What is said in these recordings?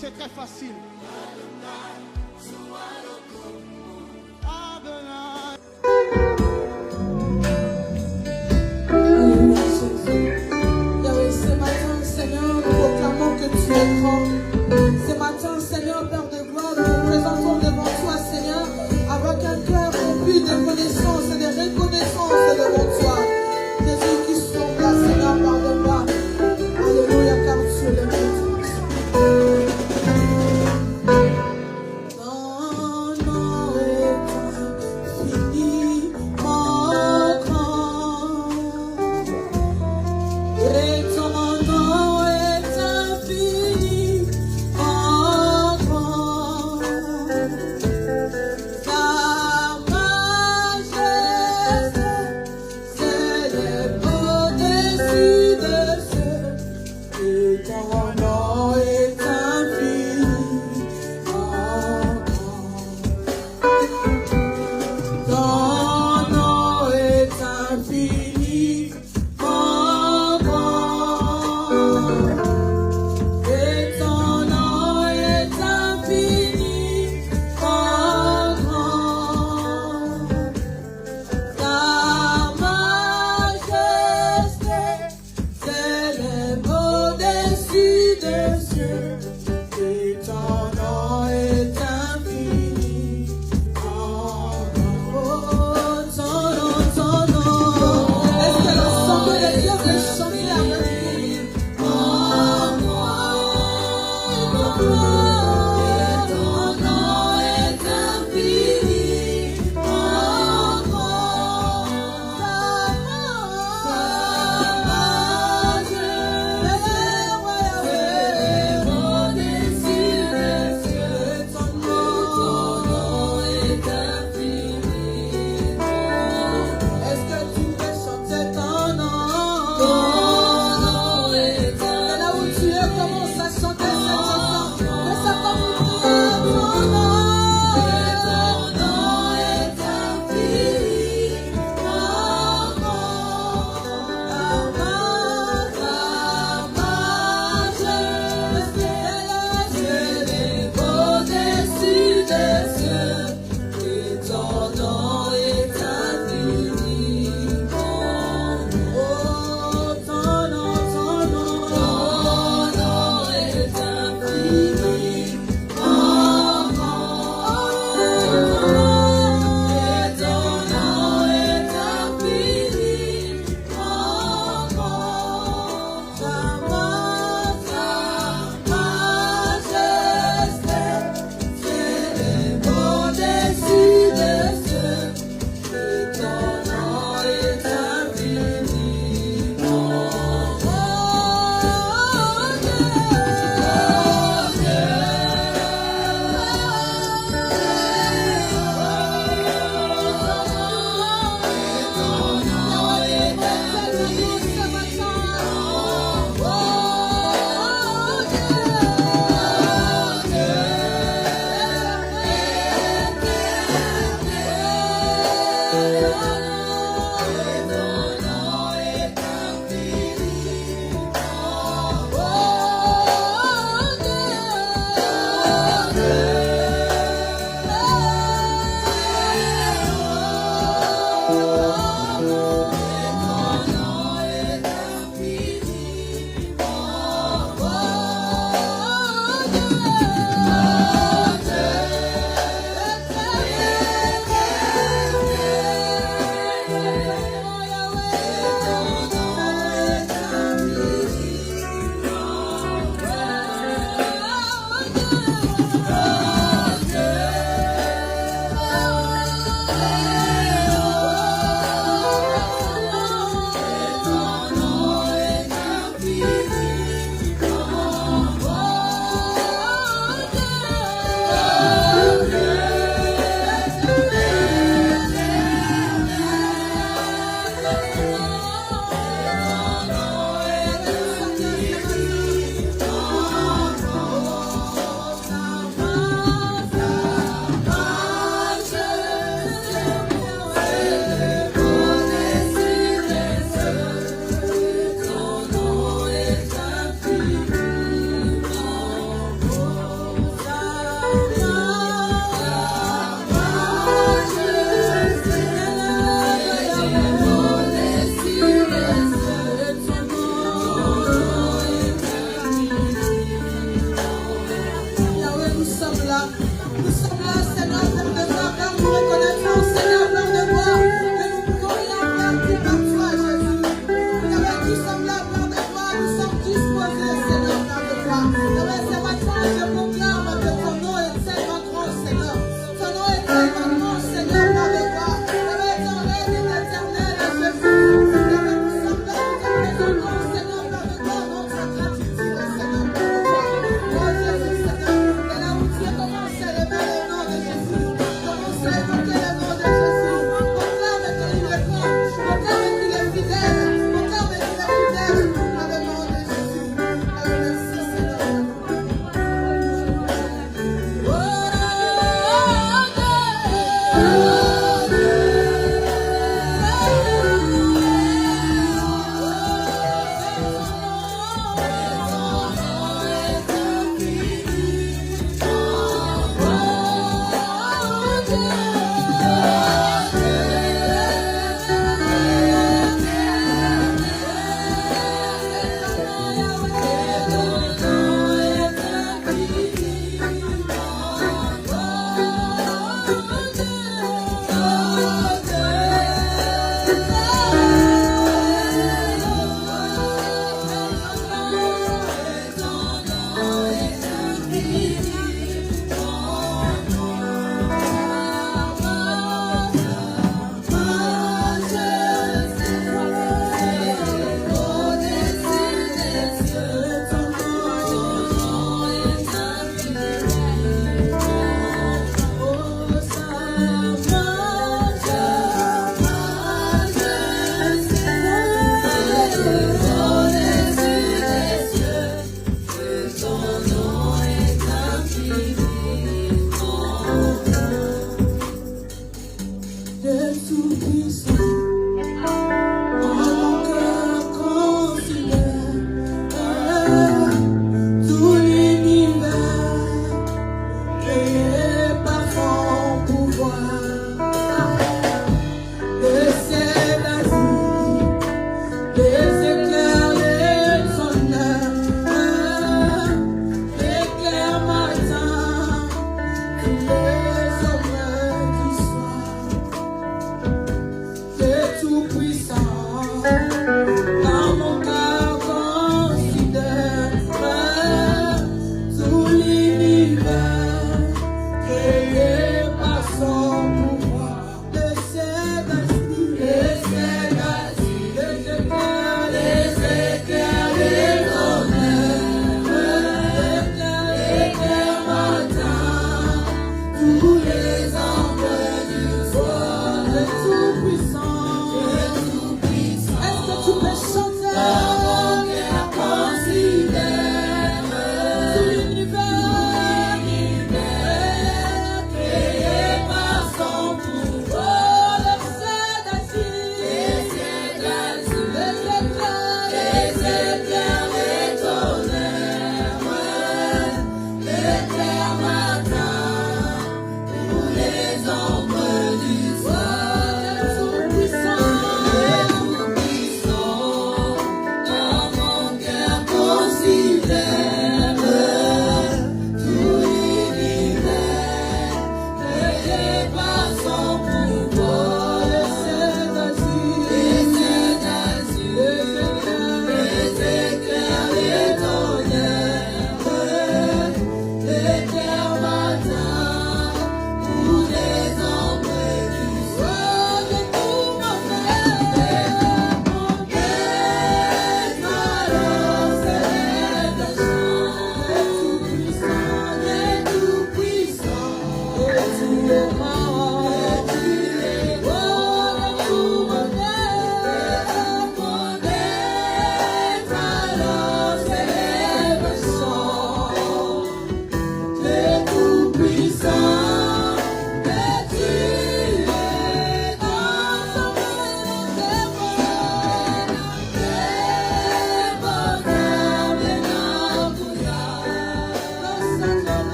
C'est très facile. Yahweh, ce matin, Seigneur, nous proclamons que tu es grand. Ce matin, Seigneur, Père de gloire, nous nous présentons devant toi, Seigneur, avec un cœur rempli de connaissance et de reconnaissance devant toi. Jésus qui sont là, Seigneur, pardonne-moi. Alléluia, car tu es le maître.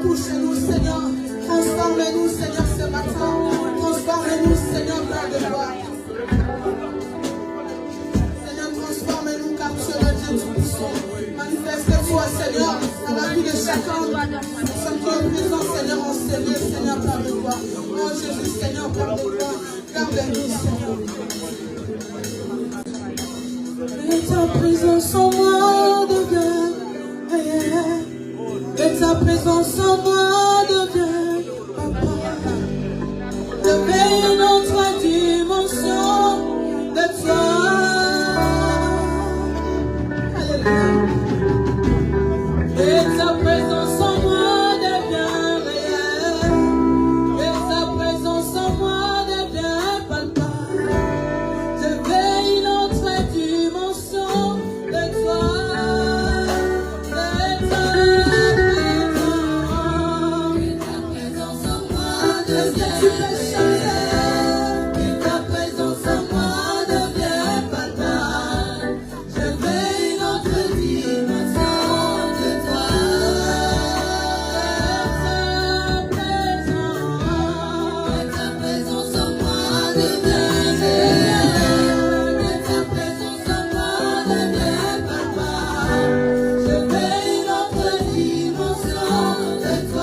Touche-nous, Seigneur. Transforme-nous, Seigneur, ce matin. Transforme-nous, Seigneur, Père de gloire. Seigneur, transforme-nous, car tu es le Dieu Tout-Puissant. Manifeste-toi, Seigneur, dans la vie de chacun. Nous sommes présents, Seigneur, en sérieux, Seigneur, Père de gloire. Oh Jésus, Seigneur, Père de gloire. Garde-nous, Seigneur. Et ta présence en moi devient réelle. Et ta présence en moi devient papa. Devient une autre dimension de toi. Alléluia. Et ta présence en moi devient réelle. Et ta présence en moi devient palpable. Devient une autre dimension de toi. Est-ce que tu peux chanter? Que ta présence en moi devient palpable. Je veux une autre dimension de toi. Que ta présence en moi devient réelle. Que ta présence en moi devient palpable. Je veux une autre dimension de toi.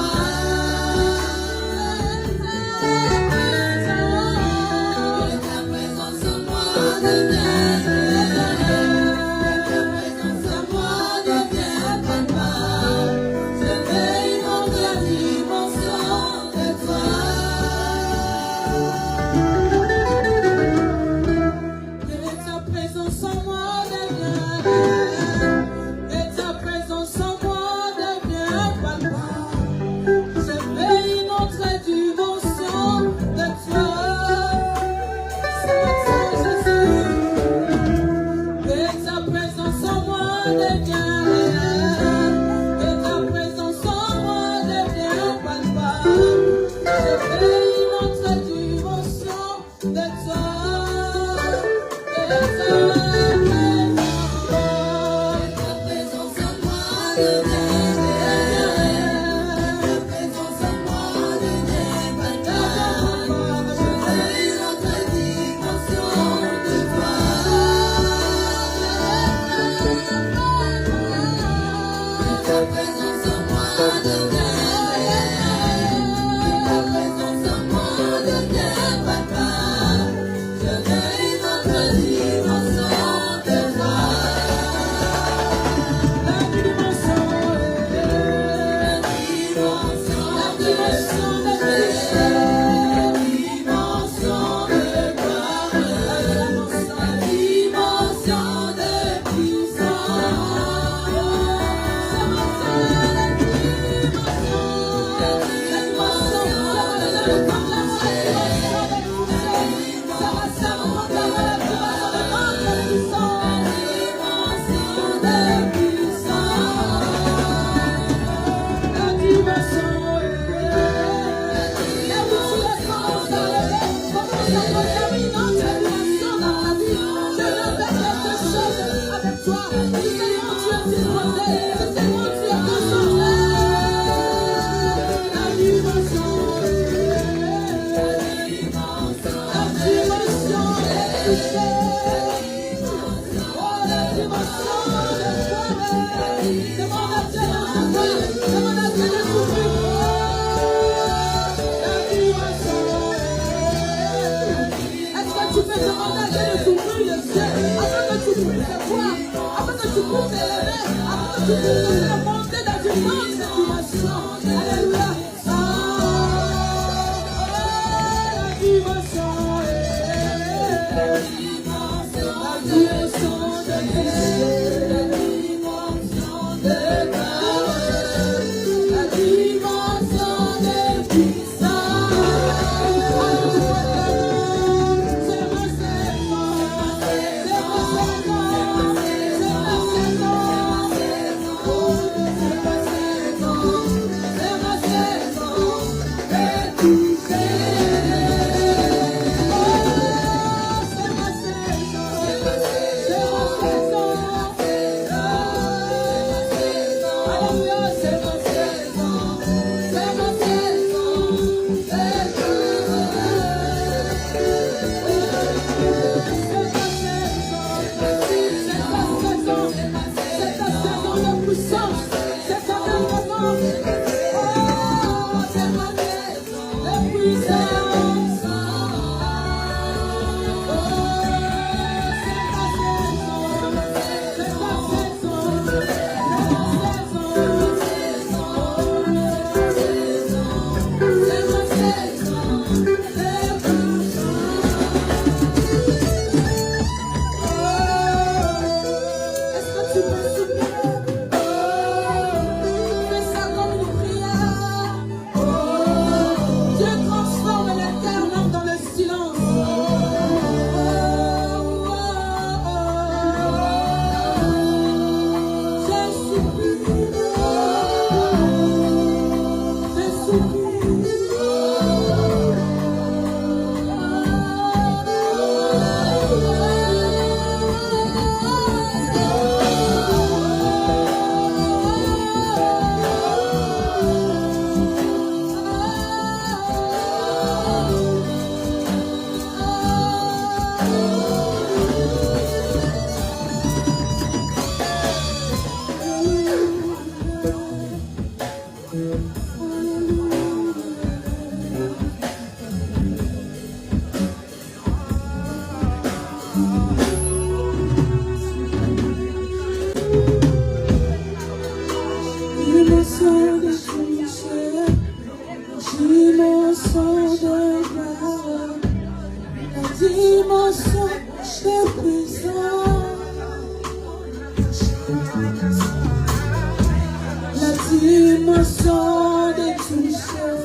dimension de toucher,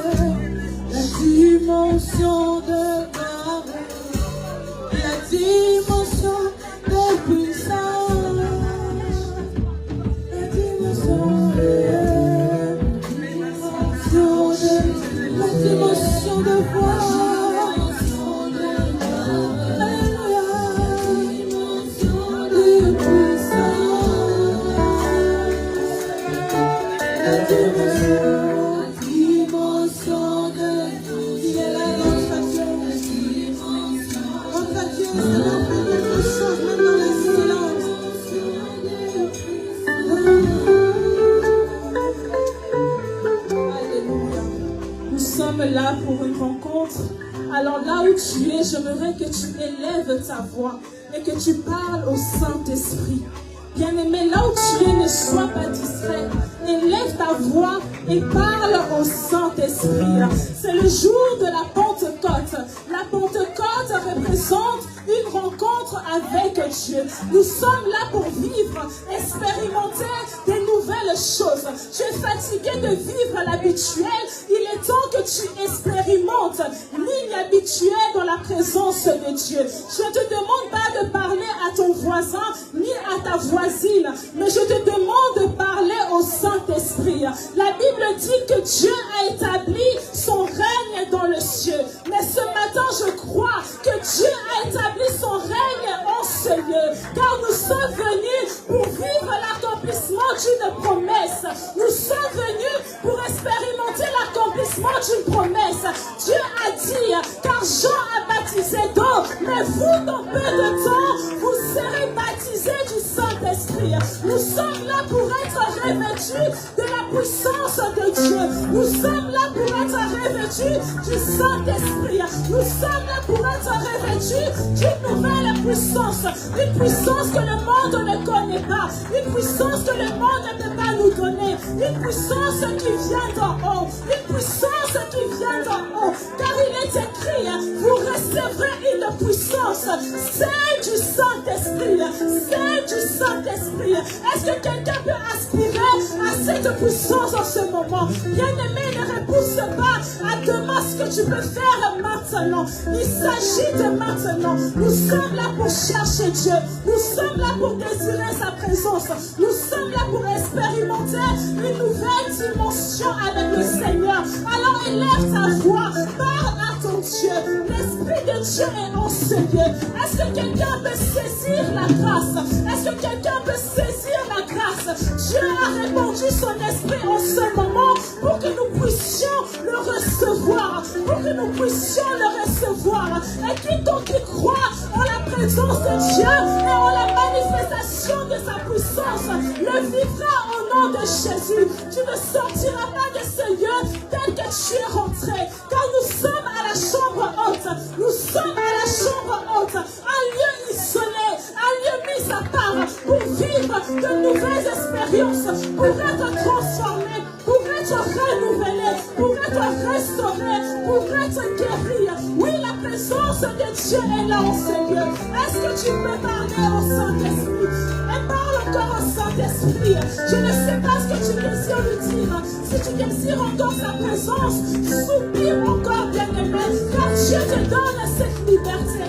la dimension de parler, la dimension de puissance, la dimension de voix. Là pour une rencontre. Alors là où tu es, j'aimerais que tu élèves ta voix et que tu parles au Saint-Esprit. Bien-aimé, là où tu es, ne sois pas distrait. Élève ta voix et parle au Saint-Esprit. C'est le jour de la Pentecôte. La Pentecôte représente une rencontre avec Dieu. Nous sommes là pour vivre, expérimenter des nouvelles choses. Tu es fatigué de vivre l'habituel. Il est temps que tu expérimentes l'inhabituel dans la présence de Dieu. Je ne te demande pas de parler à ton voisin ni à ta voisine, mais je te demande de parler au Saint-Esprit. La Bible dit que Dieu a établi son règne dans le ciel. Mais ce matin, je crois que Dieu a établi son règne en ce lieu. Car nous sommes venus pour vivre l'accomplissement d'une promesse. Nous sommes venus pour expérimenter l'accomplissement d'une promesse. Dieu a dit, car Jean a baptisé d'eau, mais vous, dans peu de temps, vous serez baptisés du Saint-Esprit. Nous sommes là pour être revêtus de la puissance de Dieu. Nous sommes là pour être revêtus du Saint-Esprit. Nous sommes là pour être revêtus d'une nouvelle puissance. Une puissance que le monde ne connaît pas. Une puissance que le monde ne peut pas nous donner. Une puissance qui vient d'en haut. Une puissance qui vient d'en haut. Car il est écrit, vous recevrez une puissance. C'est du Saint-Esprit. C'est du Saint-Esprit. Est-ce que quelqu'un peut aspirer à cette puissance en ce moment? Bien-aimé, ne repousse pas à demain ce que tu peux faire maintenant. Il s'agit de maintenant. Nous sommes là pour chercher Dieu. Nous sommes là pour désirer sa présence. Nous sommes là pour expérimenter une nouvelle dimension avec le Seigneur. Alors élève ta voix, parle à ton Dieu. L'Esprit de Dieu est en ce lieu. Est-ce que quelqu'un peut saisir la grâce? Est-ce que quelqu'un peut saisir la grâce? Dieu a répandu son esprit en ce moment pour que nous puissions le recevoir. Pour que nous puissions le recevoir. Et quiconque croit en la présence de Dieu et en la manifestation de sa puissance le vivra au nom de Jésus. Tu ne sortiras pas de ce lieu tel que tu es rentré. Car nous sommes à la chambre haute. Nous sommes à la chambre haute. Un lieu isolé, un lieu mis à part pour vivre de nouvelles expériences, pour être transformé, pour être renouvelé, pour être restauré, pour être guéri. Oui, la présence de Dieu est là en ce lieu. Est-ce que tu peux parler au Saint-Esprit? Et parle encore au Saint-Esprit. Je ne sais pas ce que tu désires lui dire. Si tu désires encore sa présence, soupire encore, bien-aimé, car Dieu te donne cette liberté.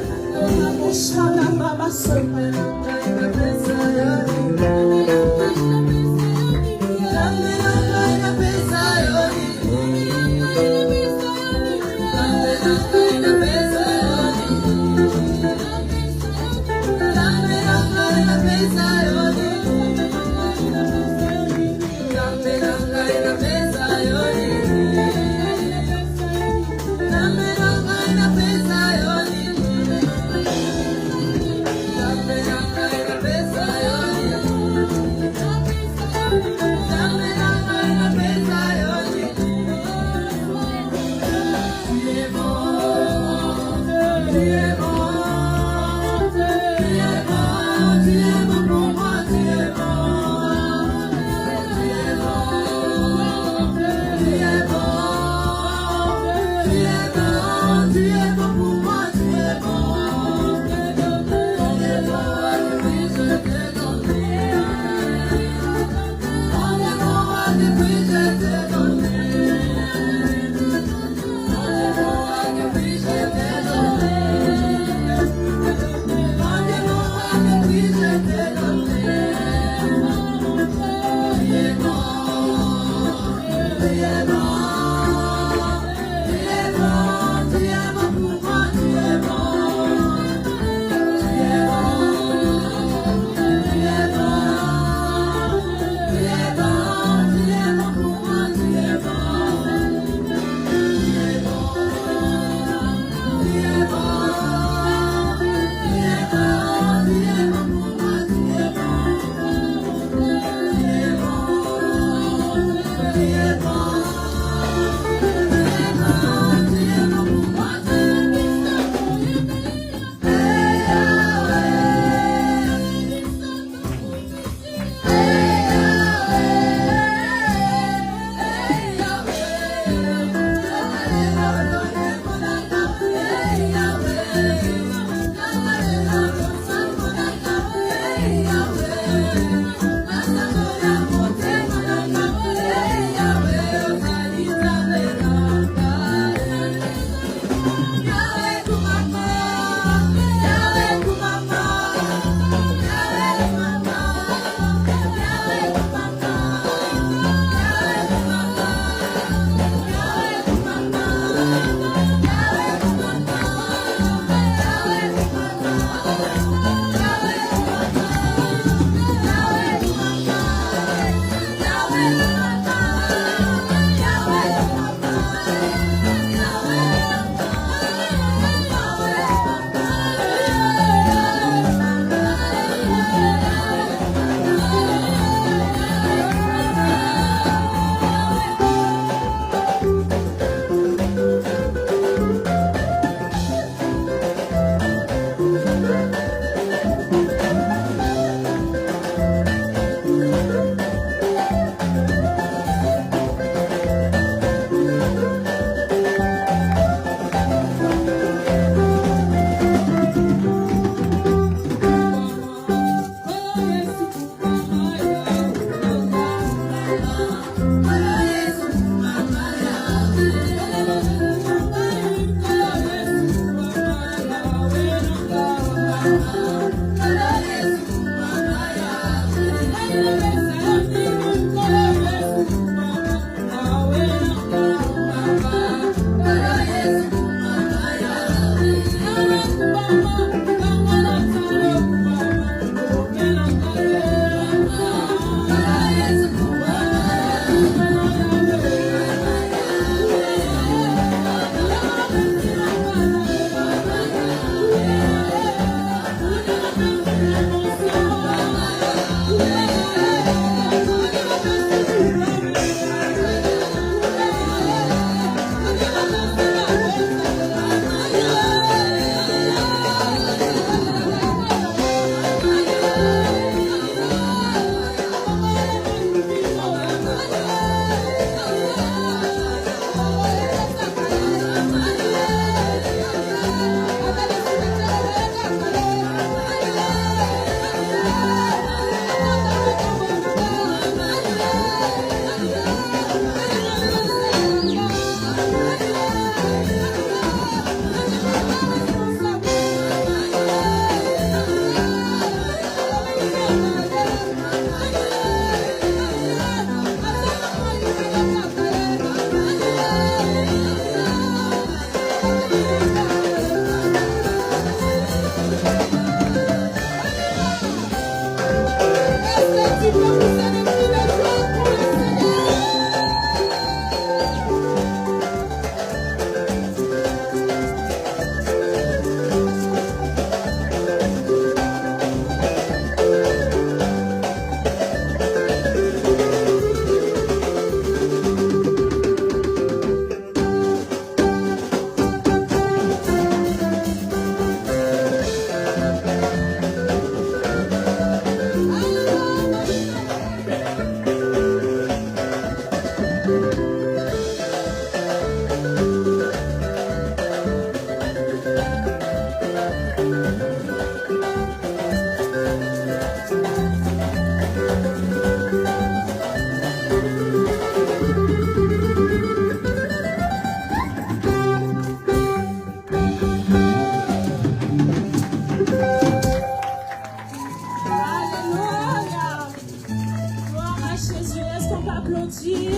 donc applaudir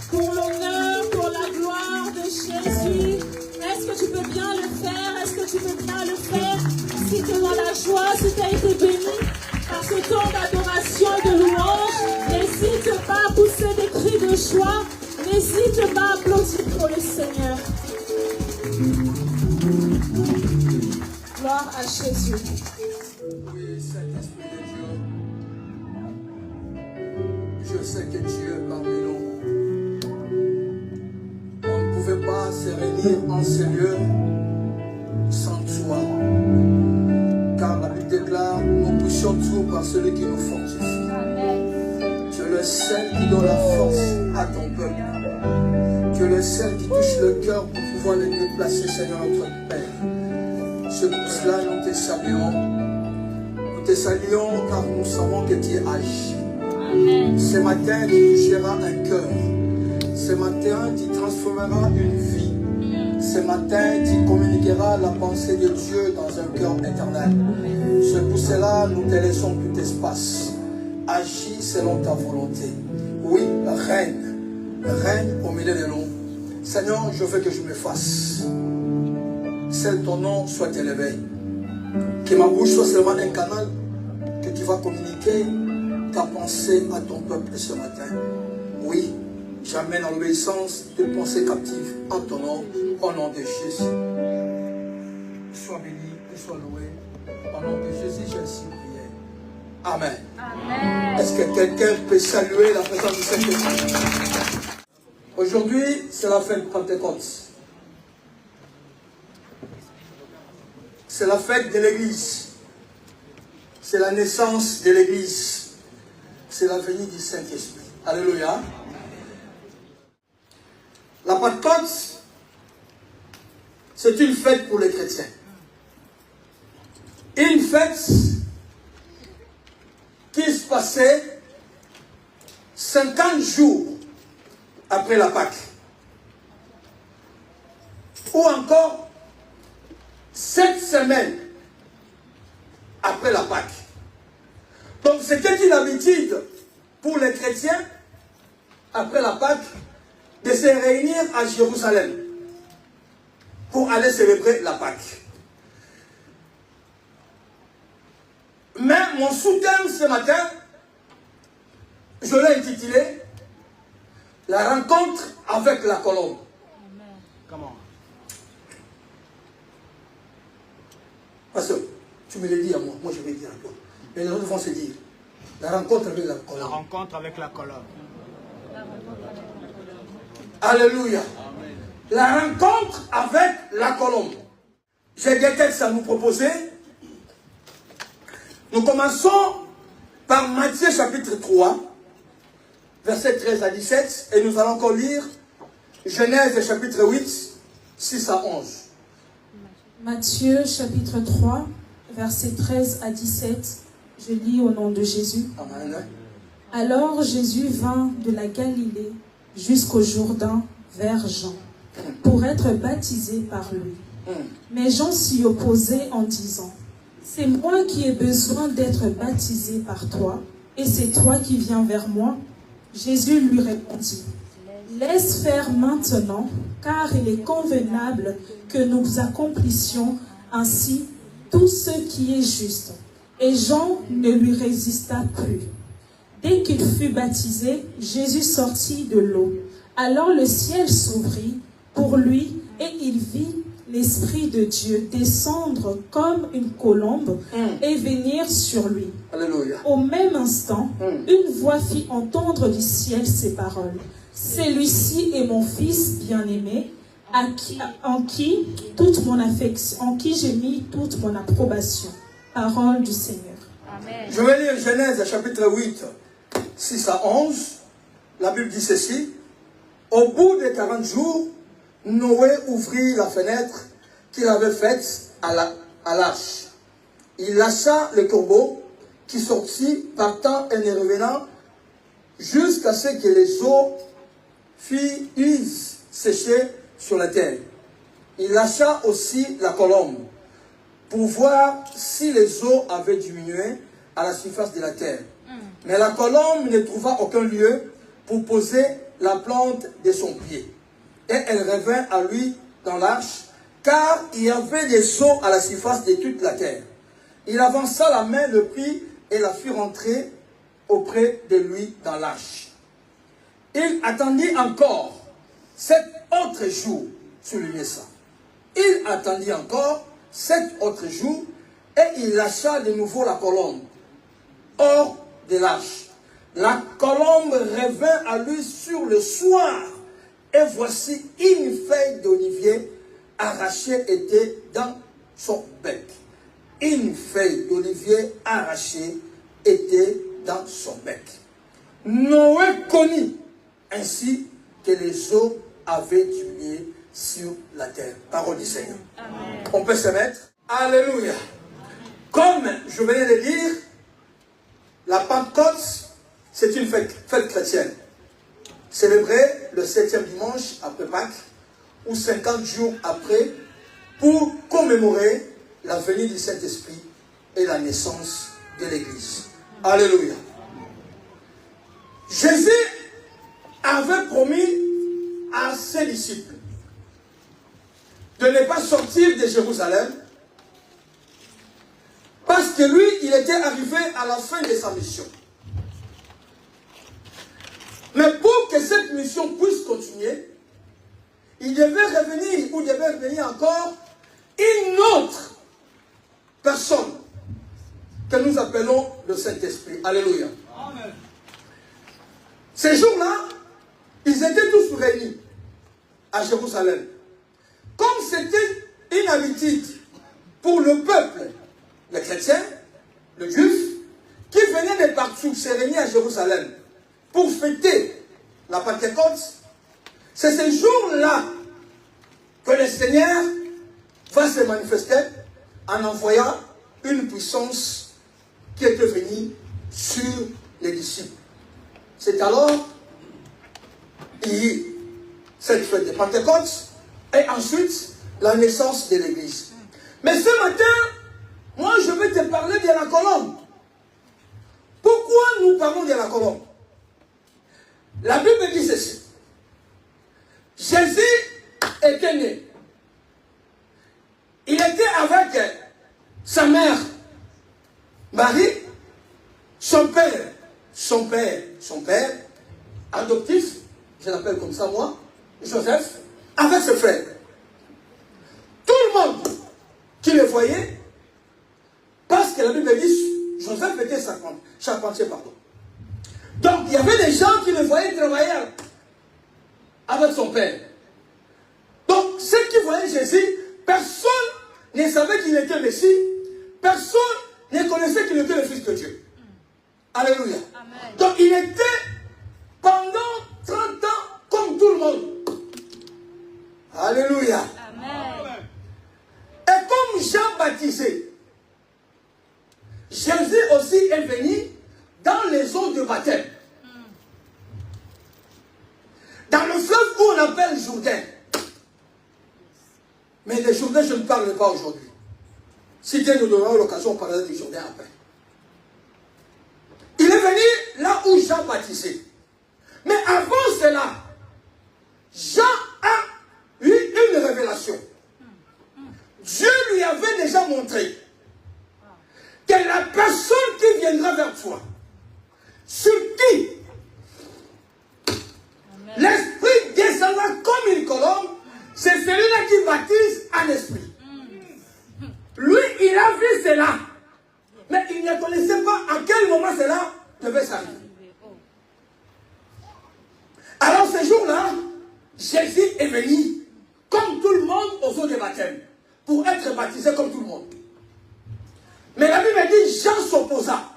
pour l'honneur, pour la gloire de Jésus. Est-ce que tu peux bien le faire? Est-ce que tu peux bien le faire? Si tu es dans la joie, si tu as été béni par ce temps d'adoration et de louange, n'hésite pas à pousser des cris de joie. N'hésite pas à applaudir pour le Seigneur. Gloire à Jésus. Oui, Saint-Esprit de Dieu, je sais que tu es parmi nous. On ne pouvait pas se réunir en ce lieu sans toi. Car la Bible déclare, nous puissions tout par celui qui nous fortifie. Tu es le seul qui donne la force à ton peuple. Tu es le seul qui touche le cœur pour pouvoir les déplacer, Seigneur notre Père. C'est pour cela nous te saluons. Nous te saluons car nous savons que tu agis. Ce matin, tu toucheras un cœur. Ce matin, tu transformeras une vie. Ce matin, tu communiqueras la pensée de Dieu dans un cœur éternel. C'est pour cela nous te laissons tout espace. Agis selon ta volonté. Oui, règne. Règne au milieu de nous. Seigneur, je veux que je me fasse. Seul ton nom soit élevé. Que ma bouche soit seulement un canal que tu vas communiquer ta pensée à ton peuple ce matin. Oui, j'amène en l'obéissance tes pensées captives en ton nom, au nom de Jésus. Sois béni et sois loué. Au nom de Jésus, j'ai ainsi prié. Amen. Amen. Est-ce que quelqu'un peut saluer la présence du Saint-Esprit? Aujourd'hui, c'est la fête de Pentecôte. C'est la fête de l'Église. C'est la naissance de l'Église. C'est la venue du Saint-Esprit. Alléluia. La Pentecôte, c'est une fête pour les chrétiens. Une fête qui se passait 50 jours après la Pâque. Ou encore 7 semaines après la Pâque. Donc c'était une habitude pour les chrétiens, après la Pâque, de se réunir à Jérusalem pour aller célébrer la Pâque. Mais mon sous-thème ce matin, je l'ai intitulé La rencontre avec la colombe. Comment? Parce que tu me l'as dit à moi, moi je vais dire à toi. Mais les autres vont se dire, la rencontre avec la colombe. La rencontre avec la colombe. Alléluia. Amen. La rencontre avec la colombe. J'ai des textes à nous proposer. Nous commençons par Matthieu chapitre 3, versets 13 à 17, et nous allons encore lire Genèse chapitre 8, 6 à 11. Matthieu chapitre 3, versets 13 à 17, je lis au nom de Jésus. Amen. Alors Jésus vint de la Galilée jusqu'au Jourdain vers Jean, pour être baptisé par lui. Mais Jean s'y opposait en disant, « C'est moi qui ai besoin d'être baptisé par toi, et c'est toi qui viens vers moi. » Jésus lui répondit, « Laisse faire maintenant, car il est convenable que nous accomplissions ainsi tout ce qui est juste. » Et Jean ne lui résista plus. Dès qu'il fut baptisé, Jésus sortit de l'eau. Alors le ciel s'ouvrit pour lui et il vit l'Esprit de Dieu descendre comme une colombe et venir sur lui. Alléluia. Au même instant, une voix fit entendre du ciel ces paroles. « Celui-ci est mon Fils bien-aimé, en qui j'ai mis toute mon approbation. » Parole du Seigneur. Amen. Je vais lire Genèse chapitre 8, 6 à 11. La Bible dit ceci. Au bout de 40 jours, Noé ouvrit la fenêtre qu'il avait faite à l'arche. Il lâcha le corbeau qui sortit partant et ne revenant jusqu'à ce que les eaux fussent séchées sur la terre. Il lâcha aussi la colombe pour voir si les eaux avaient diminué à la surface de la terre. Mais la colombe ne trouva aucun lieu pour poser la plante de son pied. Et elle revint à lui dans l'arche, car il y avait des eaux à la surface de toute la terre. Il avança la main, le prit et la fit rentrer auprès de lui dans l'arche. Il attendit encore 7 autres jours, soulignez ça. Il attendit encore 7 autres jours et il lâcha de nouveau la colombe hors de l'arche. La colombe revint à lui sur le soir et voici une feuille d'olivier arrachée était dans son bec. Une feuille d'olivier arrachée était dans son bec. Noé connut ainsi que les eaux avaient diminué sur la terre. Parole du Seigneur. Amen. On peut se mettre. Alléluia. Comme je venais de dire, la Pentecôte, c'est une fête chrétienne. Célébrée le 7e dimanche après Pâques, ou 50 jours après, pour commémorer la venue du Saint-Esprit et la naissance de l'Église. Alléluia. Jésus avait promis à ses disciples de ne pas sortir de Jérusalem parce que lui, il était arrivé à la fin de sa mission. Mais pour que cette mission puisse continuer, il devait revenir, ou devait revenir encore, une autre personne que nous appelons le Saint-Esprit. Alléluia. Amen. Ces jours-là, ils étaient tous réunis à Jérusalem. Comme c'était une habitude pour le peuple, les chrétiens, les juifs, qui venaient de partout se réunir à Jérusalem pour fêter la Pentecôte, c'est ce jour-là que le Seigneur va se manifester en envoyant une puissance qui était venue sur les disciples. C'est alors qu'il y a cette fête de Pentecôte et ensuite la naissance de l'Église. Mais ce matin, moi je vais te parler de la colombe. Pourquoi nous parlons de la colombe? La Bible dit ceci. Jésus était né. Il était avec sa mère, Marie, son père, adoptif, je l'appelle comme ça moi, Joseph, avec ses frères. Tout le monde qui le voyait, parce que la Bible dit, Joseph était charpentier, pardon. Donc, il y avait des gens qui le voyaient travailler avec son père. Donc, ceux qui voyaient Jésus, personne ne savait qu'il était Messie, personne ne connaissait qu'il était le Fils de Dieu. Alléluia. Amen. Donc, il était pendant 30 ans comme tout le monde. Alléluia. Amen. Et comme Jean baptisé, Jésus aussi est venu dans les eaux de baptême. Dans le fleuve où on appelle Jourdain. Mais les Jourdains, je ne parle pas aujourd'hui. Si Dieu nous donnera l'occasion, on parlera du Jourdain après. Il est venu là où Jean baptisait. Mais avant cela, Jean a eu une révélation. Dieu lui avait déjà montré que la personne qui viendra vers toi, sur qui l'Esprit descendra comme une colombe, c'est celui-là qui baptise en esprit. Lui, il a vu cela. Mais il ne connaissait pas à quel moment cela devait s'arriver. Alors ce jour-là, Jésus est venu, comme tout le monde, aux eaux de baptême, pour être baptisé comme tout le monde. Mais la Bible dit, Jean s'opposa.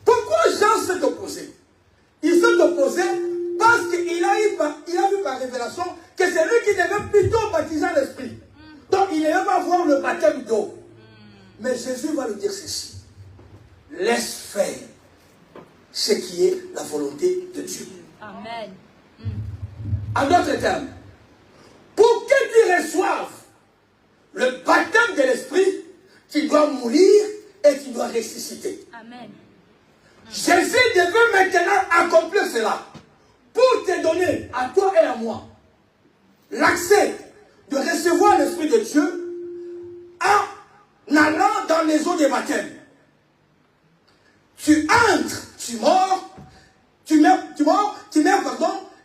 Pourquoi Jean s'est opposé? Il s'est opposé parce qu'il a vu par révélation que c'est lui qui devait plutôt baptiser l'Esprit. Donc il ne devait pas voir le baptême d'eau. Mais Jésus va lui dire ceci. Laisse faire ce qui est la volonté de Dieu. Amen. En d'autres termes, pour que tu reçoives le baptême de l'Esprit, tu dois mourir et tu dois ressusciter. Amen. Jésus devait maintenant accomplir cela. moi l'accès de recevoir l'Esprit de Dieu en allant dans les eaux de baptême. Tu entres, tu meurs,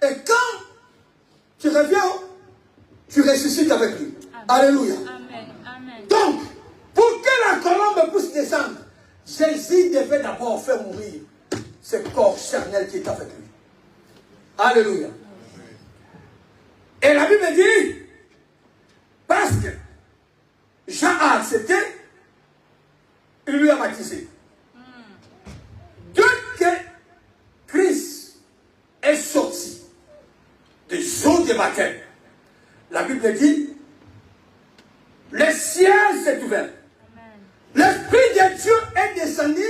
et quand tu reviens, tu ressuscites avec lui. Amen. Alléluia. Amen. Amen. Donc, pour que la colombe puisse descendre, Jésus devait d'abord faire mourir ce corps charnel qui est avec lui. Alléluia. Et la Bible dit, parce que Jean a accepté, il lui a baptisé. Dès que Christ est sorti des eaux de baptême, la Bible dit, le ciel s'est ouvert. L'Esprit de Dieu est descendu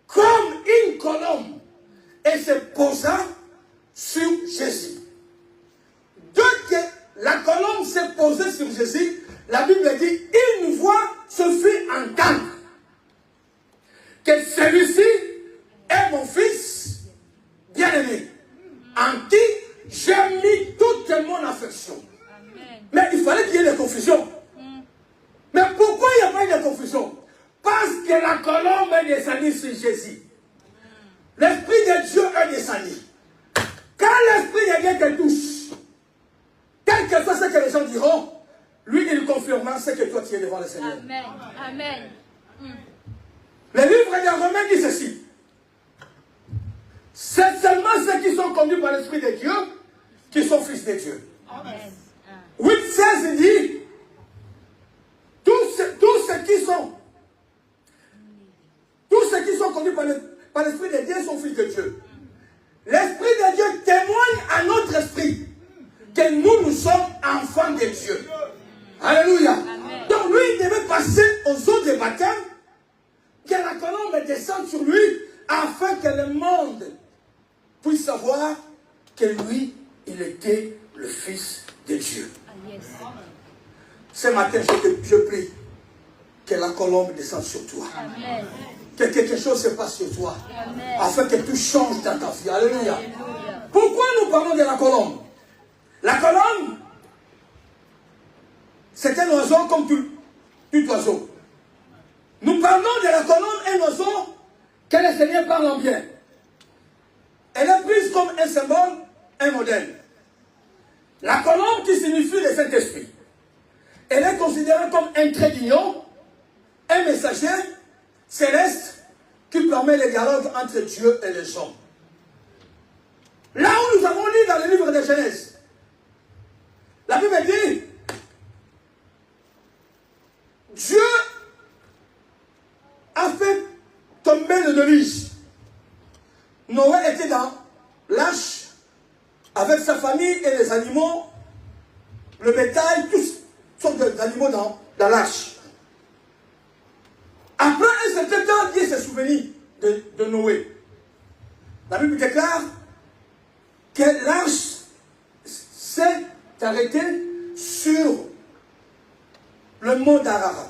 comme une colombe et se posa sur Jésus. Dès que la colombe s'est posée sur Jésus, la Bible dit, une voix se fit entendre que celui-ci est mon fils bien-aimé, en qui j'ai mis toute mon affection. Amen. Mais il fallait qu'il y ait des confusions. Mais pourquoi il n'y a pas eu de confusion? Parce que la colombe est descendue sur Jésus. L'Esprit de Dieu est descendu. Quand l'Esprit de Dieu te touche, quel que soit ce que les gens diront, lui, il confirmera ce que toi tu es devant le Seigneur. Amen. Amen. Le livre de Romains dit ceci. C'est seulement ceux qui sont conduits par l'Esprit de Dieu qui sont fils de Dieu. Amen. 8,16 dit, tous ceux qui sont conduits par l'Esprit de Dieu sont fils de Dieu. L'Esprit de Dieu témoigne à notre esprit que nous sommes enfants de Dieu. Alléluia. Amen. Donc lui, il devait passer aux eaux de baptême, que la colombe descende sur lui, afin que le monde puisse savoir que lui, il était le Fils de Dieu. Yes. Ce matin, je prie que la colombe descende sur toi. Amen. Que quelque chose se passe sur toi. Amen. Afin que tout change dans ta vie. Alléluia. Alléluia. Pourquoi nous parlons de la colombe? La colombe, c'est un oiseau comme tout oiseau. Nous parlons de la colombe, un oiseau que le Seigneur parle en bien. Elle est prise comme un symbole, un modèle. La colombe qui signifie le Saint-Esprit. Elle est considérée comme un trait d'union, un messager céleste qui permet le dialogue entre Dieu et les hommes. Là où nous avons lu dans le livre de Genèse, la Bible dit, Dieu a fait tomber le déluge. Noé était dans l'arche avec sa famille et les animaux, le bétail, tous sortes d'animaux dans l'arche. Après un certain temps, Dieu s'est souvenu de Noé. La Bible déclare que l'arche s'est arrêtée sur le mont d'Ararat.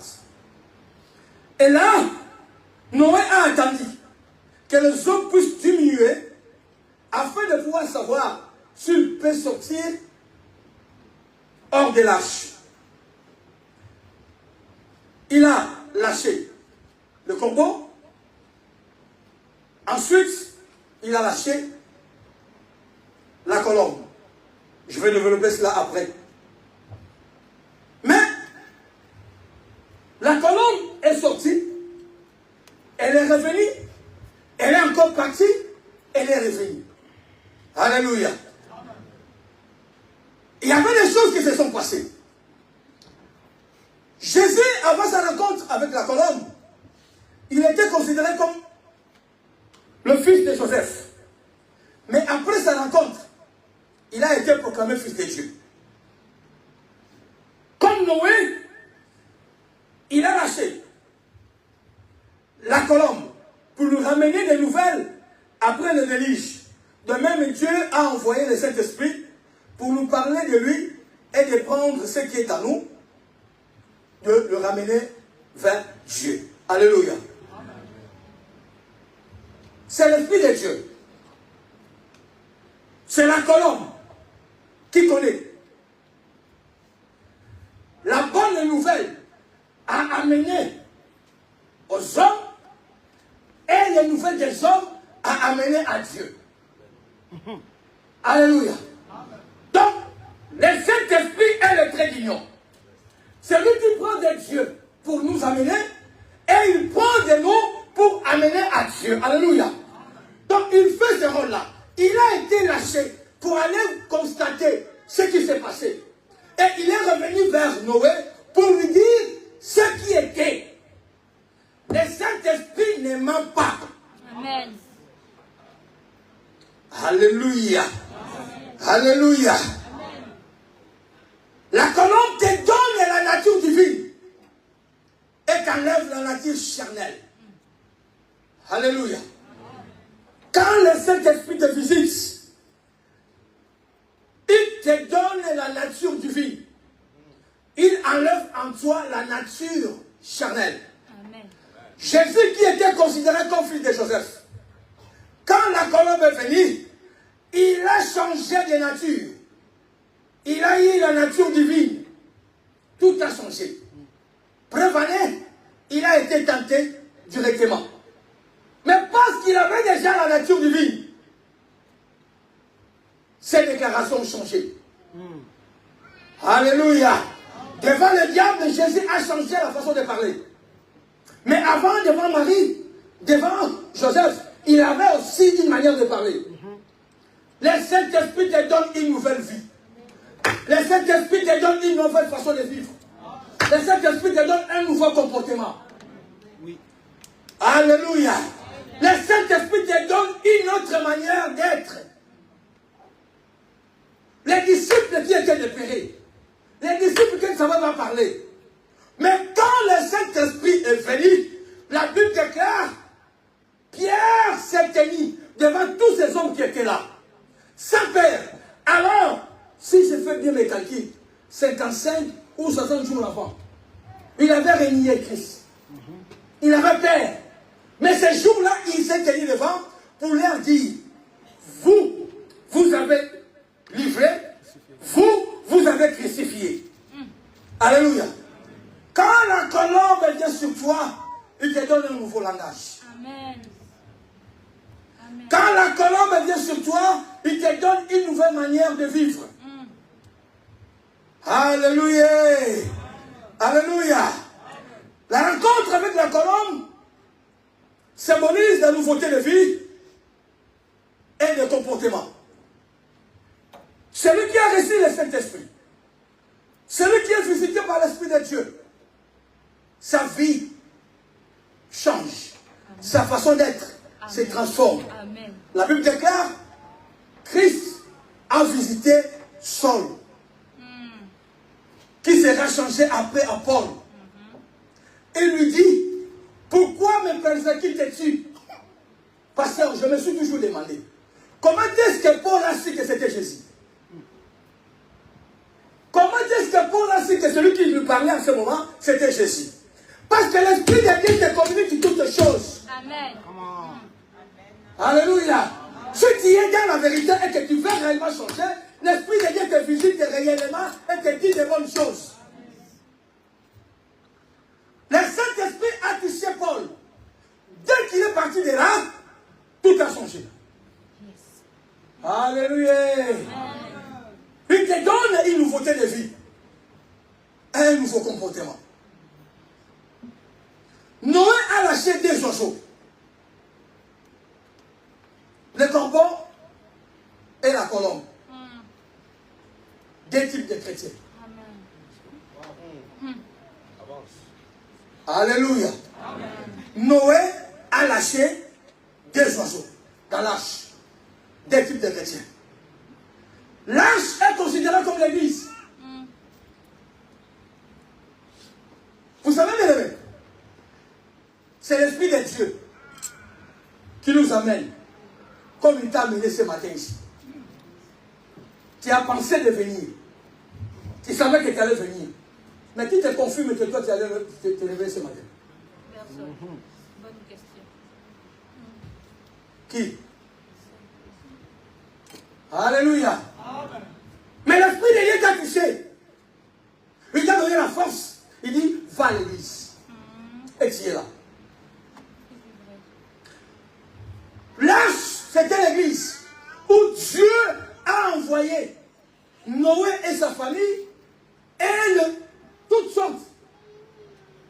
Et là, Noé a attendu que les eaux puissent diminuer afin de pouvoir savoir s'il peut sortir hors de l'arche. Il a lâché le corbeau. Ensuite, il a lâché la colombe. Je vais développer cela après. Mais la colombe est sortie. Elle est revenue. Elle est encore partie. Elle est revenue. Alléluia. Il y avait des choses qui se sont passées. Jésus, avant sa rencontre avec la colombe, il était considéré comme le fils de Joseph. Mais après sa rencontre, il a été proclamé fils de Dieu. Comme Noé, il a lâché la colombe pour nous ramener des nouvelles après le déluge. De même, Dieu a envoyé le Saint-Esprit pour nous parler de lui et de prendre ce qui est à nous, de le ramener vers Dieu. Alléluia. C'est l'Esprit de Dieu. C'est la colombe qui connaît. La bonne nouvelle a amené aux hommes et les nouvelles des hommes a amené à Dieu. Alléluia. Donc, le Saint-Esprit est le trait d'union. C'est lui qui prend de Dieu pour nous amener et il prend de nous pour amener à Dieu. Alléluia. Donc, il fait ce rôle-là. Il a été lâché pour aller constater ce qui s'est passé. Et il est revenu vers Noé pour lui dire ce qui était. Le Saint-Esprit ne ment pas. Amen. Alléluia. Alléluia. La colombe te donne la nature divine et t'enlève la nature charnelle. Alléluia. Quand le Saint-Esprit te visite, il te donne la nature divine. Il enlève en toi la nature charnelle. Amen. Jésus qui était considéré comme fils de Joseph, quand la colombe est venue, il a changé de nature. Il a eu la nature divine. Tout a changé. Preuve année, il a été tenté directement. Mais parce qu'il avait déjà la nature divine, ses déclarations ont changé. Alléluia. Devant le diable, Jésus a changé la façon de parler. Mais avant, devant Marie, devant Joseph, il avait aussi une manière de parler. Le Saint-Esprit te donne une nouvelle vie. Le Saint-Esprit te donne une nouvelle façon de vivre. Le Saint-Esprit te donne un nouveau comportement. Oui. Alléluia. Le Saint-Esprit te donne une autre manière d'être. Les disciples qui étaient dépérés, les disciples qui ne savaient pas parler. Mais quand le Saint-Esprit est venu, la Bible déclare, Pierre s'est tenu devant tous ces hommes qui étaient là. Saint-Père, alors, si je fais bien mes calculs, 55 ou 60 jours avant, il avait renié Christ. Il avait peur. Mais ces jours-là, il s'est tenu devant pour leur dire, vous avez livré, vous avez crucifié. Alléluia. Quand la colombe vient sur toi, il te donne un nouveau langage. Amen. Amen. Quand la colombe vient sur toi, il te donne une nouvelle manière de vivre. Alléluia. Alléluia. La rencontre avec la colombe symbolise la nouveauté de vie et de comportement. Celui qui a reçu le Saint-Esprit, celui qui est visité par l'Esprit de Dieu, sa vie change. Amen. Sa façon d'être se transforme. Amen. La Bible déclare, Christ a visité Saul, qui sera changé après à Paul. Il lui dit, pourquoi me persécutes-tu? Pasteur, je me suis toujours demandé, comment est-ce que Paul a su que c'était Jésus? Comment est-ce que Paul a su que celui qui lui parlait en ce moment, c'était Jésus? Parce que l'Esprit de Dieu te communique toutes choses. Amen. Alléluia. Si tu es dans la vérité et que tu veux réellement changer, l'Esprit de Dieu te visite réellement et te dit de bonnes choses. Le Saint-Esprit a touché Paul. Dès qu'il est parti de là, tout a changé. Alléluia. Il te donne une nouveauté de vie. Un nouveau comportement. Noé a lâché des oiseaux. Le corbeau et la colombe. Deux types de chrétiens. Alléluia. Amen. Noé a lâché des oiseaux dans l'arche. Deux types de chrétiens. L'arche est considérée comme l'église. Vous savez, mes amis, c'est l'Esprit de Dieu qui nous amène, comme il t'a amené ce matin ici. Tu as pensé de venir. Tu savais que tu allais venir. Mais qui te confirme que toi tu allais te lever ce matin? Personne. Bonne question. Qui? Alléluia. Mais l'Esprit de Dieu t'a touché. Il t'a donné la force. Il dit, va à l'église. Et tu es là. Là, c'était l'église où Dieu a envoyé Noé et sa famille et toutes sortes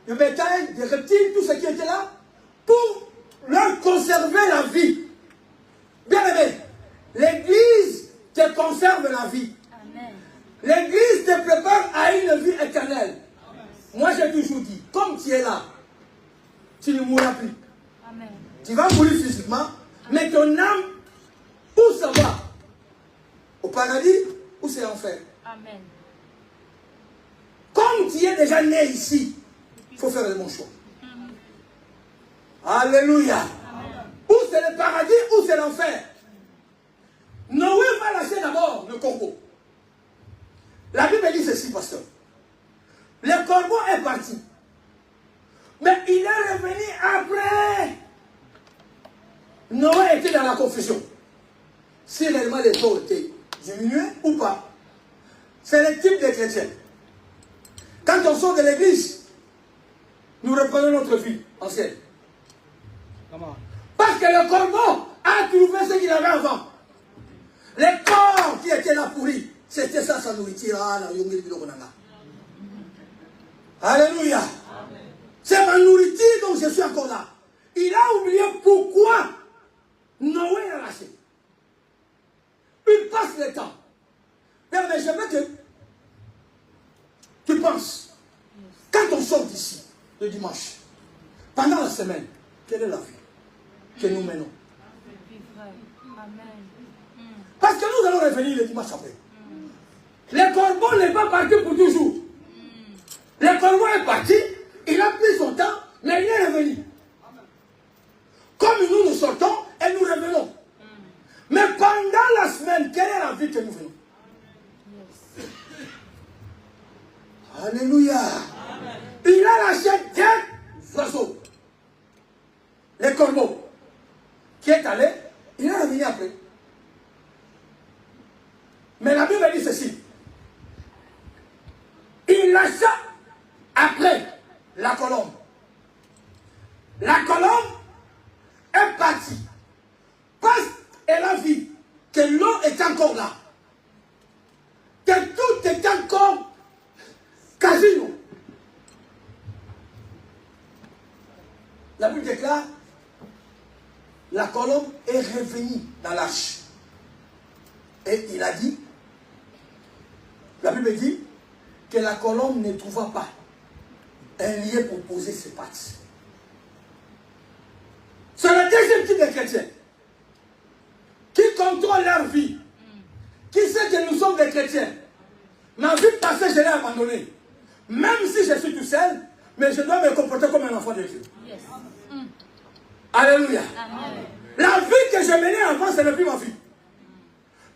de bétail, de reptiles, tout ce qui était là, pour leur conserver la vie. Bien aimé, l'église te conserve la vie. L'église te prépare à une vie éternelle. Moi, j'ai toujours dit, comme tu es là, tu ne mourras plus. Amen. Tu vas mourir physiquement, mais ton âme, où ça va? Au paradis ou c'est l'enfer? Amen. Comme tu es déjà né ici, il faut faire le bon choix. Alléluia. Ou c'est le paradis ou c'est l'enfer. Noé va lâcher d'abord le corbeau. La Bible dit ceci, pasteur. Le corbeau est parti. Mais il est revenu après. Noé était dans la confusion. Si réellement les taux étaient diminués ou pas. C'est le type de chrétien. Quand on sort de l'église, nous reprenons notre vie ancienne. Parce que le corbeau a trouvé ce qu'il avait avant. Les corps qui étaient là pourris, c'était ça sa nourriture. Alléluia. C'est ma nourriture, donc je suis encore là. Il a oublié pourquoi Noé a lâché. Il passe le temps. Mais je veux que tu penses, quand on sort d'ici, le dimanche, pendant la semaine, quelle est la vie que nous menons? Parce que nous allons revenir le dimanche après. Le corbeau n'est pas parti pour toujours. Le corbeau est parti, il a pris son temps, mais il est revenu. Comme nous sortons et nous revenons. Mais pendant la semaine, quelle est la vie que nous venons? Alléluia. Il a lâché des oiseaux. Les corbeaux. Qui est allé, il est revenu après. Mais la Bible dit ceci. Il lâcha après la colombe. La colombe est partie. Parce qu'elle a vu que l'eau est encore là. Que tout est encore casino. La Bible déclare, la colombe est revenue dans l'arche. Et il a dit, la Bible dit, que la colombe ne trouva pas un lieu pour poser ses pattes. C'est le deuxième type de chrétiens qui contrôlent leur vie, qui sait que nous sommes des chrétiens. Ma vie passée, je l'ai abandonnée. Même si je suis tout seul, mais je dois me comporter comme un enfant de Dieu. Yes. Alléluia. Amen. La vie que je menais avant, ce n'est plus ma vie.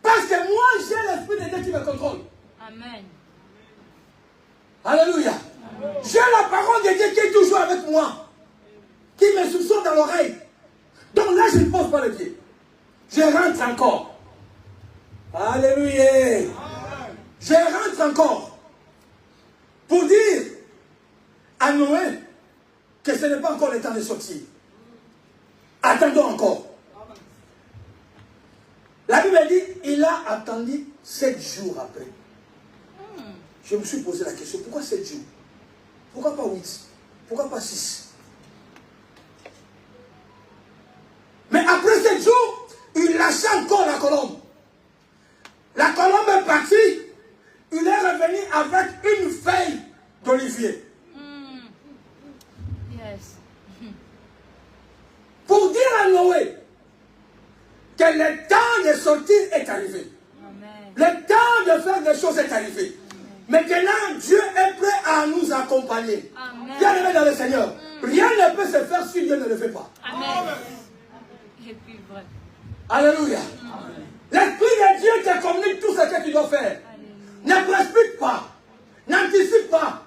Parce que moi, j'ai l'Esprit de Dieu qui me contrôle. Amen. Alléluia. J'ai la parole de Dieu qui est toujours avec moi, qui me souffle dans l'oreille. Donc là, je ne pose pas le pied. Je rentre encore. Alléluia. Je rentre encore pour dire à Noé que ce n'est pas encore le temps de sortir. Attendons encore. La Bible dit, il a attendu 7 jours après. Je me suis posé la question, pourquoi 7 jours? Pourquoi pas 8? Pourquoi pas 6? Mais après 7 jours, il lâcha encore la colombe. La colombe est partie. Il est revenu avec une feuille d'olivier. Yes. Pour dire à Noé que le temps de sortir est arrivé. Amen. Le temps de faire des choses est arrivé. Maintenant, Dieu est prêt à nous accompagner. Bien aimé dans le Seigneur, rien ne peut se faire si Dieu ne le fait pas. Amen. Alléluia. L'Esprit de Dieu te communique tout ce que tu dois faire. Ne précipite pas. N'anticipe pas.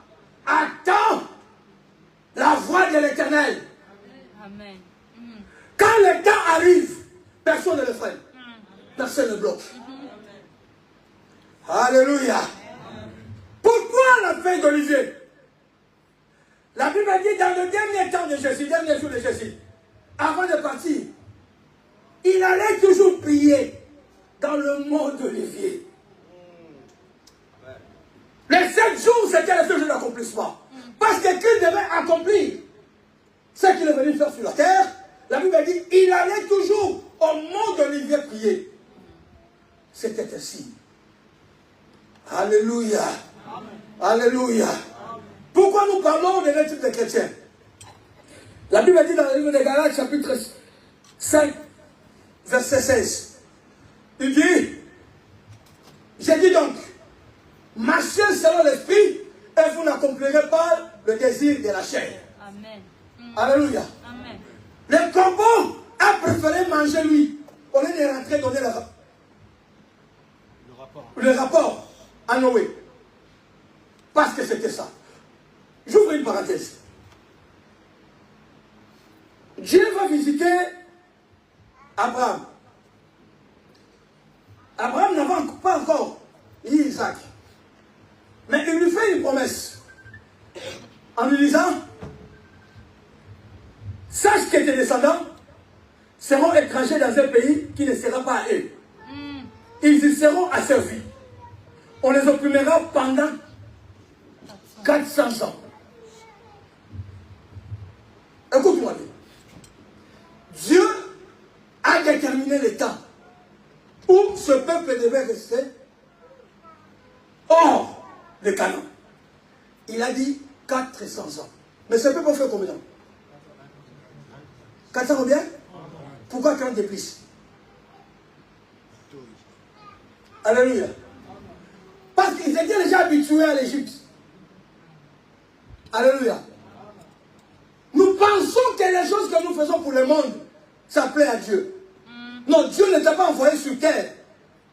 Attends la voix de l'Éternel. Amen. Quand le temps arrive, personne ne le freine. Personne ne bloque. Alléluia. Pourquoi la feuille d'olivier? La Bible dit dans le dernier temps de Jésus, dernier jour de Jésus, avant de partir, il allait toujours prier dans le mont d'olivier. Les 7 jours, c'était le seul jour d'accomplissement. Parce que Christ devait accomplir ce qu'il est venu faire sur la terre. La Bible dit, il allait toujours au mont d'olivier prier. C'était ainsi. Alléluia. Alléluia. Pourquoi nous parlons de l'étude des chrétiens? La Bible dit dans le livre de Galates, chapitre 5, verset 16. Il dit, j'ai dit donc, marchez selon l'esprit et vous n'accomplirez pas le désir de la chair. Amen. Alléluia. Amen. Le corbeau a préféré manger lui au lieu de rentrer donner le rapport à Noé. Parce que c'était ça. J'ouvre une parenthèse. Dieu va visiter Abraham. Abraham n'avait pas encore eu Isaac. Mais il lui fait une promesse. En lui disant, sache que tes descendants seront étrangers dans un pays qui ne sera pas à eux. Ils y seront asservis. On les opprimera pendant 400 ans. Écoute-moi bien. Dieu a déterminé le temps où ce peuple devait rester hors de Canaan. Il a dit 400 ans. Mais ce peuple fait combien de temps? 400 combien? Pourquoi 40 de plus? Alléluia. Parce qu'ils étaient déjà habitués à l'Égypte. Alléluia. Nous pensons que les choses que nous faisons pour le monde, ça plaît à Dieu. Non, Dieu ne t'a pas envoyé sur terre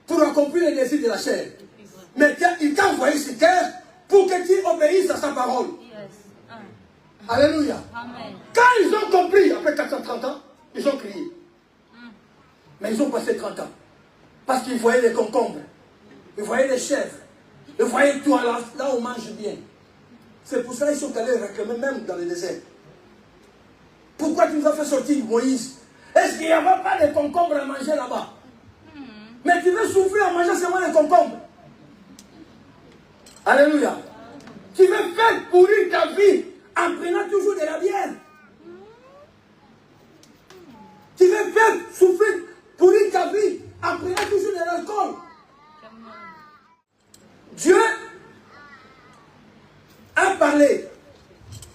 pour accomplir les désirs de la chair. Mais il t'a envoyé sur terre pour que tu obéisses à sa parole. Alléluia. Amen. Quand ils ont compris, après 430 ans, ils ont crié. Mais ils ont passé 30 ans. Parce qu'ils voyaient les concombres, ils voyaient les chèvres, ils voyaient tout là où on mange bien. C'est pour ça qu'ils sont allés réclamer même dans le désert. Pourquoi tu nous as fait sortir Moïse? Est-ce qu'il n'y avait pas de concombres à manger là-bas? Mais tu veux souffrir en mangeant seulement les concombres. Alléluia. Tu veux faire pourrir ta vie en prenant toujours de la bière. Tu veux faire souffrir, pourrir ta vie en prenant toujours de l'alcool. Dieu a parlé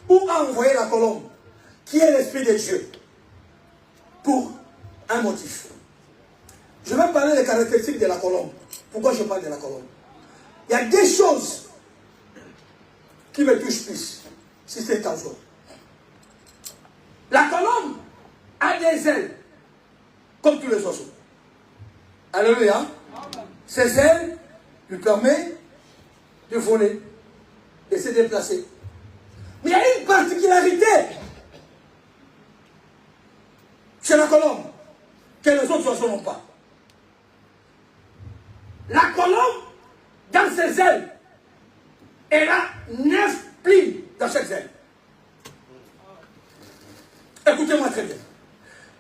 ou a envoyé la colombe, qui est l'Esprit de Dieu, pour un motif. Je vais parler des caractéristiques de la colombe. Pourquoi je parle de la colombe? Il y a des choses qui me touchent plus, si c'est un jour. La colombe a des ailes, comme tous les oiseaux. Alléluia. Ces ailes lui permettent de voler, de se déplacer. Mais il y a une particularité chez la colombe que les autres oiseaux n'ont pas. La colombe, dans ses ailes, elle a 9 plis dans chaque aile. Écoutez-moi très bien.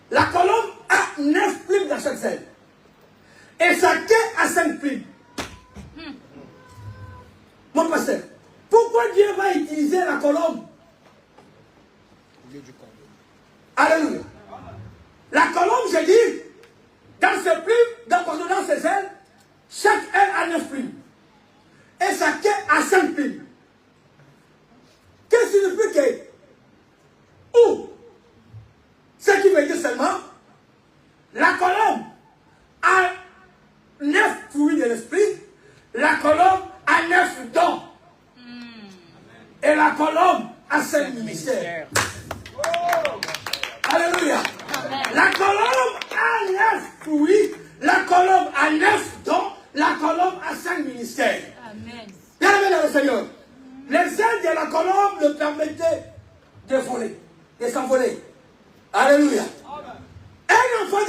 La colombe a 9 plis dans chaque aile. Et sa queue a 5 plis. Mon pasteur, pourquoi Dieu va utiliser la colombe? Alléluia. La colombe, j'ai dit, dans ses plumes, dans ses ailes, chaque aile a 9 plumes. Et sa queue a 5 plumes. Qu'est-ce qui signifie que? Ou, ce qui veut dire seulement, la colombe a 9 fruits de l'esprit, la colombe a 9 dons. Et la colombe a 5 ministères. Alléluia. La colombe a 9 fruits, la colombe a 9 dons, la colombe a 5 ministères. Amen. Bien-aimé dans le Seigneur, les ailes de la colombe le permettaient de voler, de s'envoler. Alléluia. Un enfant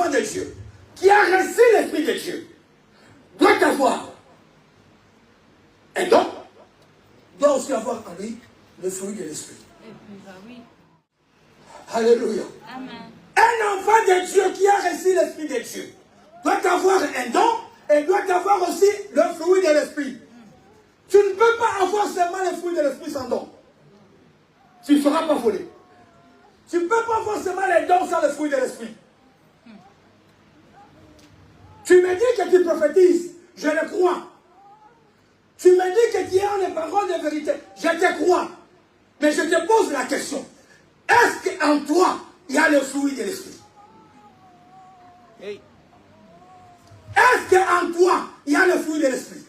de Dieu qui a reçu l'Esprit de Dieu, avoir un don, doit aussi avoir en lui le fruit de l'esprit. Oui. Alléluia. Amen. Un enfant de Dieu qui a reçu l'esprit de Dieu doit avoir un don et doit avoir aussi le fruit de l'esprit. Tu ne peux pas avoir seulement le fruit de l'esprit sans don. Tu ne seras pas volé. Tu ne peux pas avoir seulement les dons sans le fruit de l'esprit. Tu me dis que tu prophétises, je le crois. Tu me dis que tu as les paroles de vérité, je te crois. Mais je te pose la question, est-ce qu'en toi, il y a le fruit de l'esprit? Est-ce qu'en toi, il y a le fruit de l'esprit?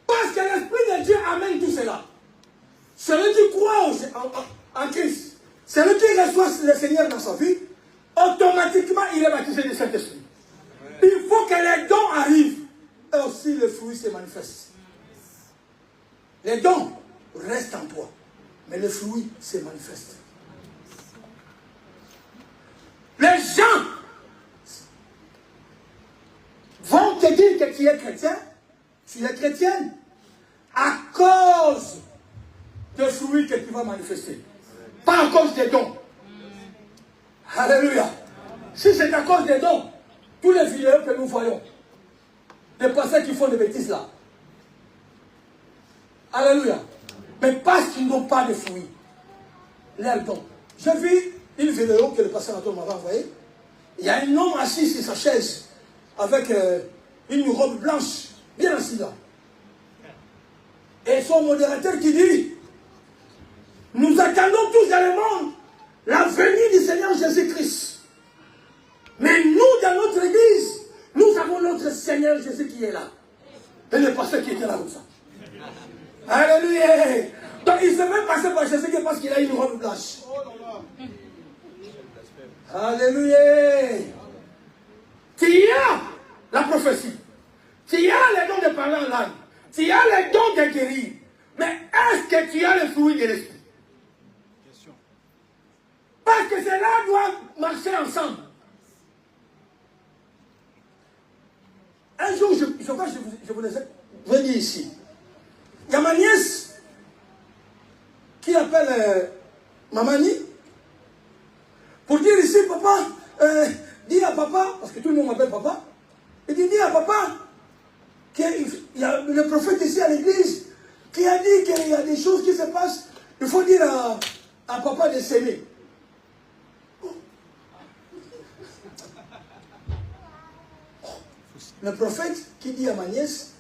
Parce que l'esprit de Dieu amène tout cela. Celui qui croit en Christ, celui qui reçoit le Seigneur dans sa vie, automatiquement il est baptisé de Saint-Esprit. Il faut que les dons arrivent et aussi le fruit se manifeste. Les dons restent en toi, mais le fruit se manifeste. Les gens vont te dire que tu es chrétien, tu es chrétienne, à cause des fruits que tu vas manifester. Pas à cause des dons. Alléluia. Si c'est à cause des dons, tous les vidéos que nous voyons, les pasteurs qui font des bêtises là. Alléluia. Mais parce qu'ils n'ont pas de fruits, leurs dons. J'ai vu une vidéo que le pasteur Antoine m'avait envoyée. Il y a un homme assis sur sa chaise avec une robe blanche, bien assis là. Et son modérateur qui dit, nous attendons tous dans le monde la venue du Seigneur Jésus-Christ. Mais nous, dans notre église, nous avons notre Seigneur Jésus qui est là. Et le pasteur qui était là comme ça. Alléluia. Donc il se fait passer par Jésus parce qu'il a une robe blanche. Alléluia. Tu as la prophétie. Tu as les dons de parler en langue. Tu as les dons de guérir. Mais est-ce que tu as le fruit de l'esprit? Parce que cela doit marcher ensemble. Un jour, je vous laisse venir ici. Il y a ma nièce qui appelle Mamani pour dire ici, papa, dis à papa, parce que tout le monde m'appelle papa, il dit, dis à papa qu'il y a le prophète ici à l'église qui a dit qu'il y a des choses qui se passent, il faut dire à papa de s'aimer. Le prophète qui dit à ma nièce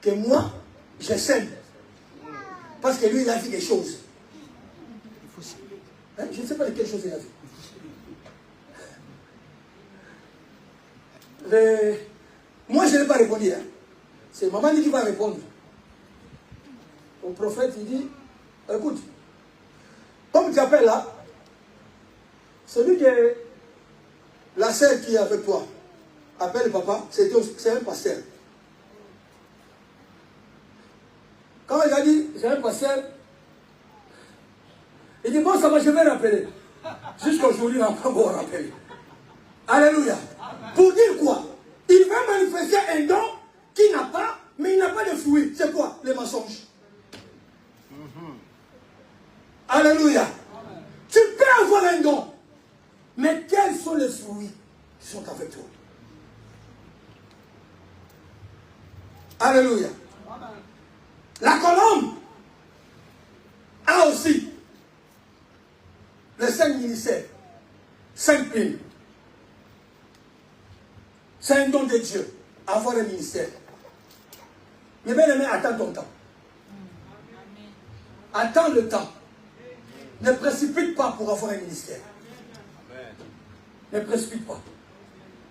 que moi, je sème. Parce que lui, il a vu des choses. Hein? Je ne sais pas de quelles choses il a vu. Moi, je n'ai pas répondu. Hein. C'est maman qui va répondre. Au prophète, il dit, écoute, comme tu appelles là, celui que la sœur qui est avec toi, appelle papa, c'est un pasteur. Quand il a dit, c'est un pasteur, il dit, bon, ça va, je vais rappeler. Jusqu'aujourd'hui, il n'a pas beau rappeler. Alléluia. Pour dire quoi? Il va manifester un don qu'il n'a pas, mais il n'a pas de fruits. C'est quoi? Les mensonges. Alléluia. Tu peux avoir un don, mais quels sont les fruits qui sont avec toi? Alléluia. La colombe a aussi les 5 ministères, 5 pines. C'est un don de Dieu, avoir un ministère. Mais bien aimé, attends ton temps. Attends le temps. Ne précipite pas pour avoir un ministère. Ne précipite pas.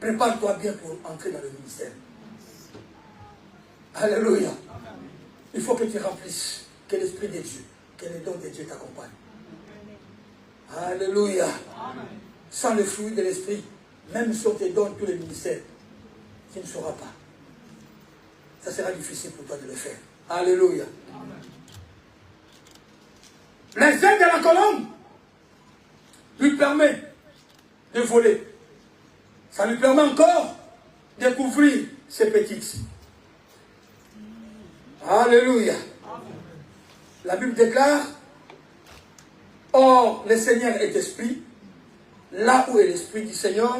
Prépare-toi bien pour entrer dans le ministère. Alléluia. Il faut que tu remplisses, que l'Esprit de Dieu, que les dons de Dieu t'accompagnent. Alléluia. Sans le fruit de l'Esprit, même si on te donne tous les ministères, tu ne sauras pas. Ça sera difficile pour toi de le faire. Alléluia. Les ailes de la colombe lui permettent de voler. Ça lui permet encore de couvrir ses petites. Alléluia. La Bible déclare, or le Seigneur est esprit, là où est l'esprit du Seigneur,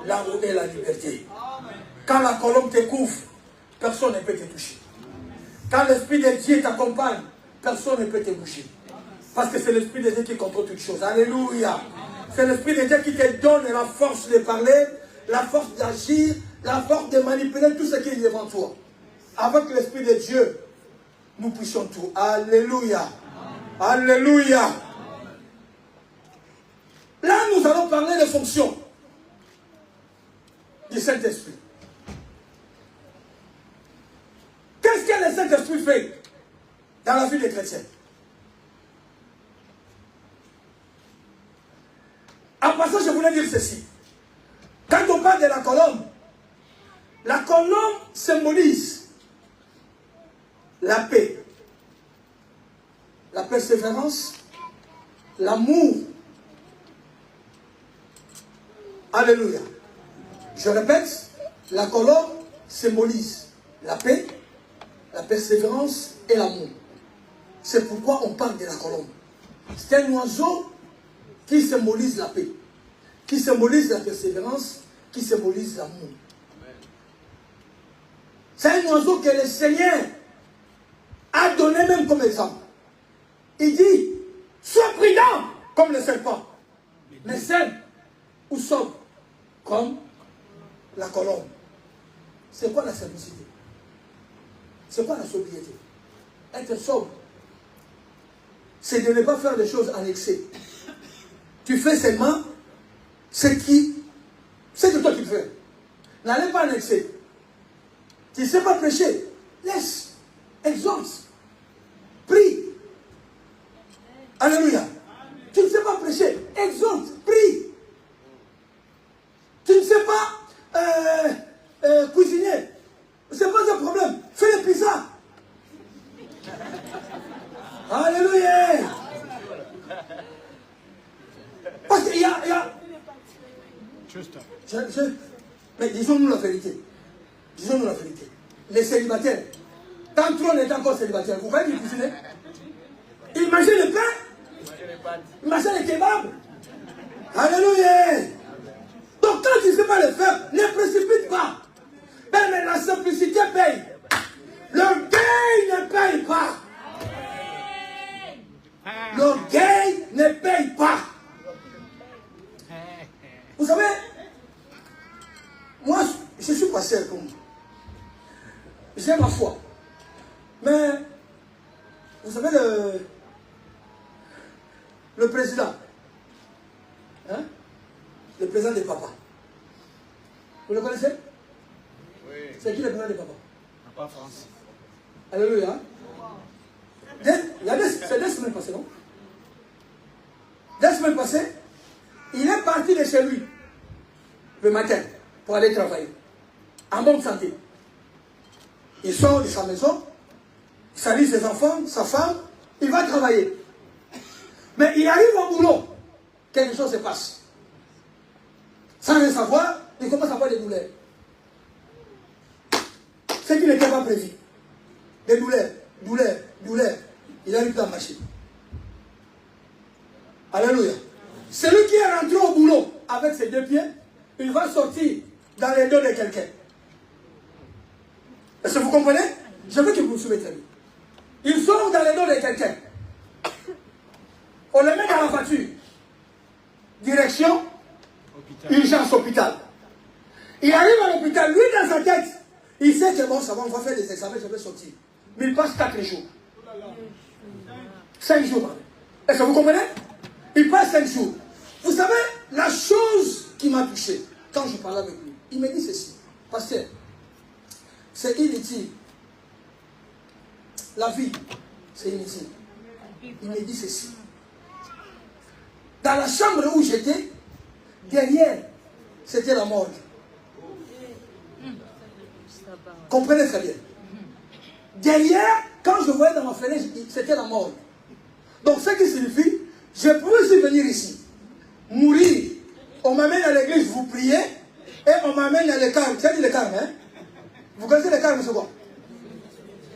là où est la liberté. Quand la colombe te couvre, personne ne peut te toucher. Quand l'esprit de Dieu t'accompagne, personne ne peut te bouger. Parce que c'est l'esprit de Dieu qui contrôle toutes choses. Alléluia. C'est l'esprit de Dieu qui te donne la force de parler, la force d'agir, la force de manipuler tout ce qui est devant toi. Avec l'esprit de Dieu, nous puissions tout. Alléluia. Alléluia. Là, nous allons parler des fonctions du Saint-Esprit. Qu'est-ce que le Saint-Esprit fait dans la vie des chrétiens? En passant, je voulais dire ceci. Quand on parle de la colombe symbolise la paix, la persévérance, l'amour. Alléluia. Je répète, la colombe symbolise la paix, la persévérance et l'amour. C'est pourquoi on parle de la colombe. C'est un oiseau qui symbolise la paix, qui symbolise la persévérance, qui symbolise l'amour. C'est un oiseau que le Seigneur a donné même comme exemple. Il dit, sois prudent comme le serpent, mais sain ou sobre comme la colombe. C'est quoi la simplicité? C'est quoi la sobriété? Être sobre, c'est de ne pas faire des choses en excès. Tu fais seulement ce que toi tu fais. N'allez pas en excès. Tu ne sais pas prêcher. Laisse. Exhorte. Prie. Alléluia. Tu ne sais pas prêcher. Exhorte. Prie. Tu ne sais pas cuisiner. Ce n'est pas un problème. Fais les pizzas. Alléluia. Parce qu'il y a... Mais disons-nous la vérité. Disons-nous la vérité. Les célibataires, tant trop on est encore célibataire, vous voyez qu'ils cuisinent? Ils mangent le pain. Ils mangent les kebabs. Alléluia. Donc quand tu ne sais pas le faire, ne précipite pas. Mais la simplicité paye. L'orgueil ne paye pas. L'orgueil ne paye pas. Vous savez, moi, je suis pasteur comme vous. J'ai ma foi. Mais, vous savez, le président, hein? Le président des papas. Vous le connaissez? Oui. C'est qui le président des papas? Papa Francis. Alléluia. C'est 2 semaines passées, non? 2 semaines passées, il est parti de chez lui le matin pour aller travailler en bonne santé. Il sort de sa maison, il salue ses enfants, sa femme, il va travailler. Mais il arrive au boulot, quelque chose se passe. Sans rien savoir, il commence à avoir des douleurs. Ce qui n'était pas prévu. Des douleurs, douleurs, douleurs. Il n'arrive plus à marcher. Alléluia. Celui qui est rentré au boulot avec ses 2 pieds, il va sortir dans les dos de quelqu'un. Est-ce que vous comprenez? Je veux que vous vous soumettiez. Il sort dans les dos de quelqu'un. On le met dans la voiture. Direction, urgence hôpital. Il arrive à l'hôpital, lui dans sa tête, il sait que bon, ça va, on va faire des examens, je vais sortir. Mais il passe 4 jours. 5 jours. Est-ce que vous comprenez? Il passe 5 jours. Vous savez, la chose qui m'a touché, quand je parlais avec lui, il me dit ceci. Pasteur, c'est inutile. La vie, c'est inutile. Il me dit ceci. Dans la chambre où j'étais, derrière, c'était la morgue. Comprenez très bien. Derrière, quand je voyais dans ma fenêtre, c'était la morgue. Donc, ce qui signifie, je pouvais aussi venir ici, mourir. On m'amène à l'église, vous priez, et m'amène à l'écart. Tu as dit l'écart, hein? Vous connaissez l'écart, c'est quoi?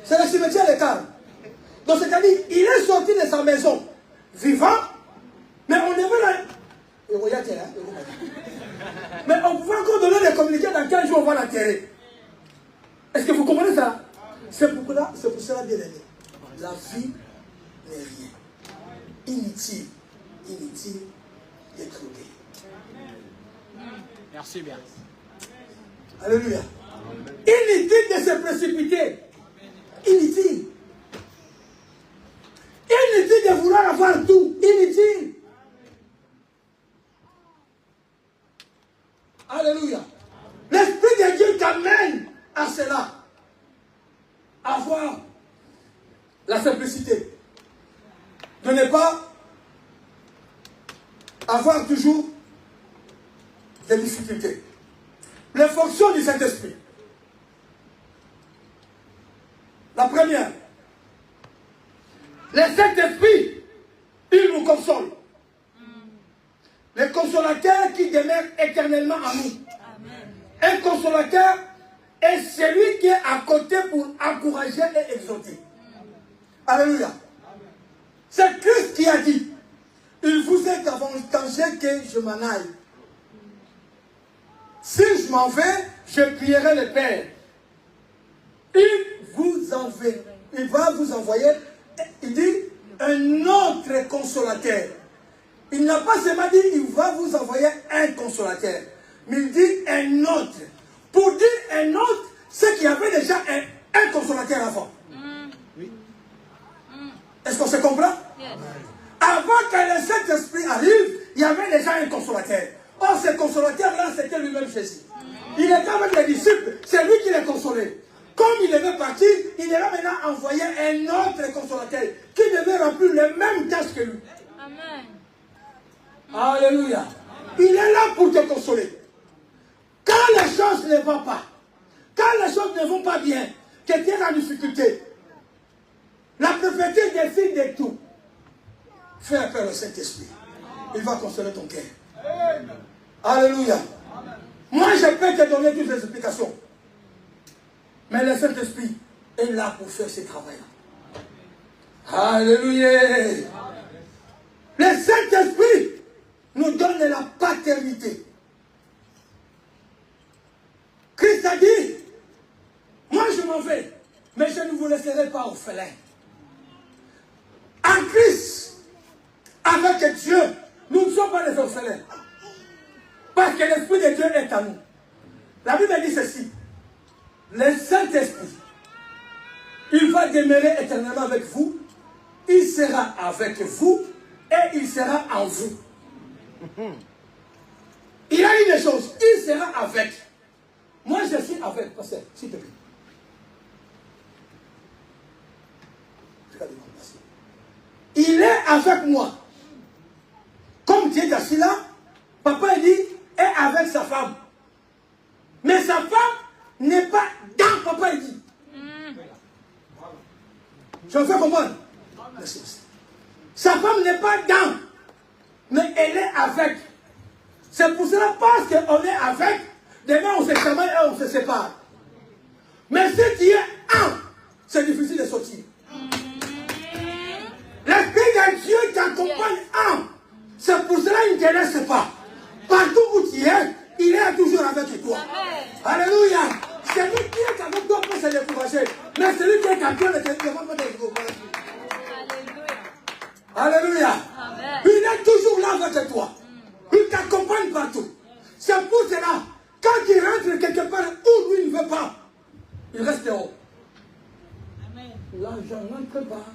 C'est le cimetière l'écart. Donc c'est-à-dire, il est sorti de sa maison, vivant, mais on est venu là. Mais on pouvait encore donner des communiqués dans quel jour on va l'enterrer. Est-ce que vous comprenez ça? C'est pour cela, bien aimé. La vie n'est rien. Inutile d'être gay. Merci bien. Alléluia. Inutile de se précipiter. Inutile. Inutile de vouloir avoir tout. Inutile. Alléluia. L'Esprit de Dieu t'amène à cela. À avoir la simplicité. De ne pas avoir toujours des difficultés. Les fonctions du Saint-Esprit. La première, le Saint-Esprit, il nous console. Le consolateur qui demeure éternellement en nous. Un consolateur est celui qui est à côté pour encourager et exhorter. Alléluia. C'est Christ qui a dit, il vous est avantageux que je m'en aille. Si je m'en vais, je prierai le Père. Il va vous envoyer, il dit, un autre consolateur. Il n'a pas seulement dit, il va vous envoyer un consolateur. Mais il dit un autre. Pour dire un autre, c'est qu'il y avait déjà un consolateur avant. Oui. Est-ce qu'on se comprend? Yes. Avant que le Saint-Esprit arrive, il y avait déjà un consolateur. Or, ce consolateur-là, c'était lui-même Jésus. Il était avec les disciples, c'est lui qui les consolait. Comme il devait partir, il devait maintenant envoyer un autre consolateur qui devait remplir le même tâche que lui. Amen. Alléluia. Il est là pour te consoler. Quand les choses ne vont pas, quand les choses ne vont pas bien, que tu es en difficulté, la prophétie décide de tout. Fais appel au Saint-Esprit. Il va consoler ton cœur. Alléluia. Moi, je peux te donner toutes les explications. Mais le Saint-Esprit est là pour faire ce travail-là. Alléluia. Le Saint-Esprit nous donne la paternité. Christ a dit, moi je m'en vais, mais je ne vous laisserai pas orphelins. En Christ, avec Dieu, nous ne sommes pas des orphelins. Parce que l'Esprit de Dieu est en nous. La Bible dit ceci, le Saint-Esprit, il va demeurer éternellement avec vous, il sera avec vous et il sera en vous. Il a dit des choses, il sera avec. Moi je suis avec, pasteur, s'il te plaît. Il est avec moi. Comme tu es assis là, papa il dit, est avec sa femme. Mais sa femme n'est pas dans papa il dit. Je me fais comprendre. Sa femme n'est pas dans, mais elle est avec. C'est pour cela parce qu'on est avec, demain on se chamaille et on se sépare. Mais si tu es un, c'est difficile de sortir. L'Esprit de Dieu t'accompagne un. C'est pour cela qu'il ne te laisse pas. Partout où tu es, il est toujours avec toi. Alléluia. Celui qui est avec toi peut se décourager. Mais celui qui est avec toi ne te demande pas de décourager. Alléluia. Il est toujours là avec toi. Il t'accompagne partout. C'est pour cela, quand il rentre quelque part où lui ne veut pas, il reste en haut. L'argent n'entre pas.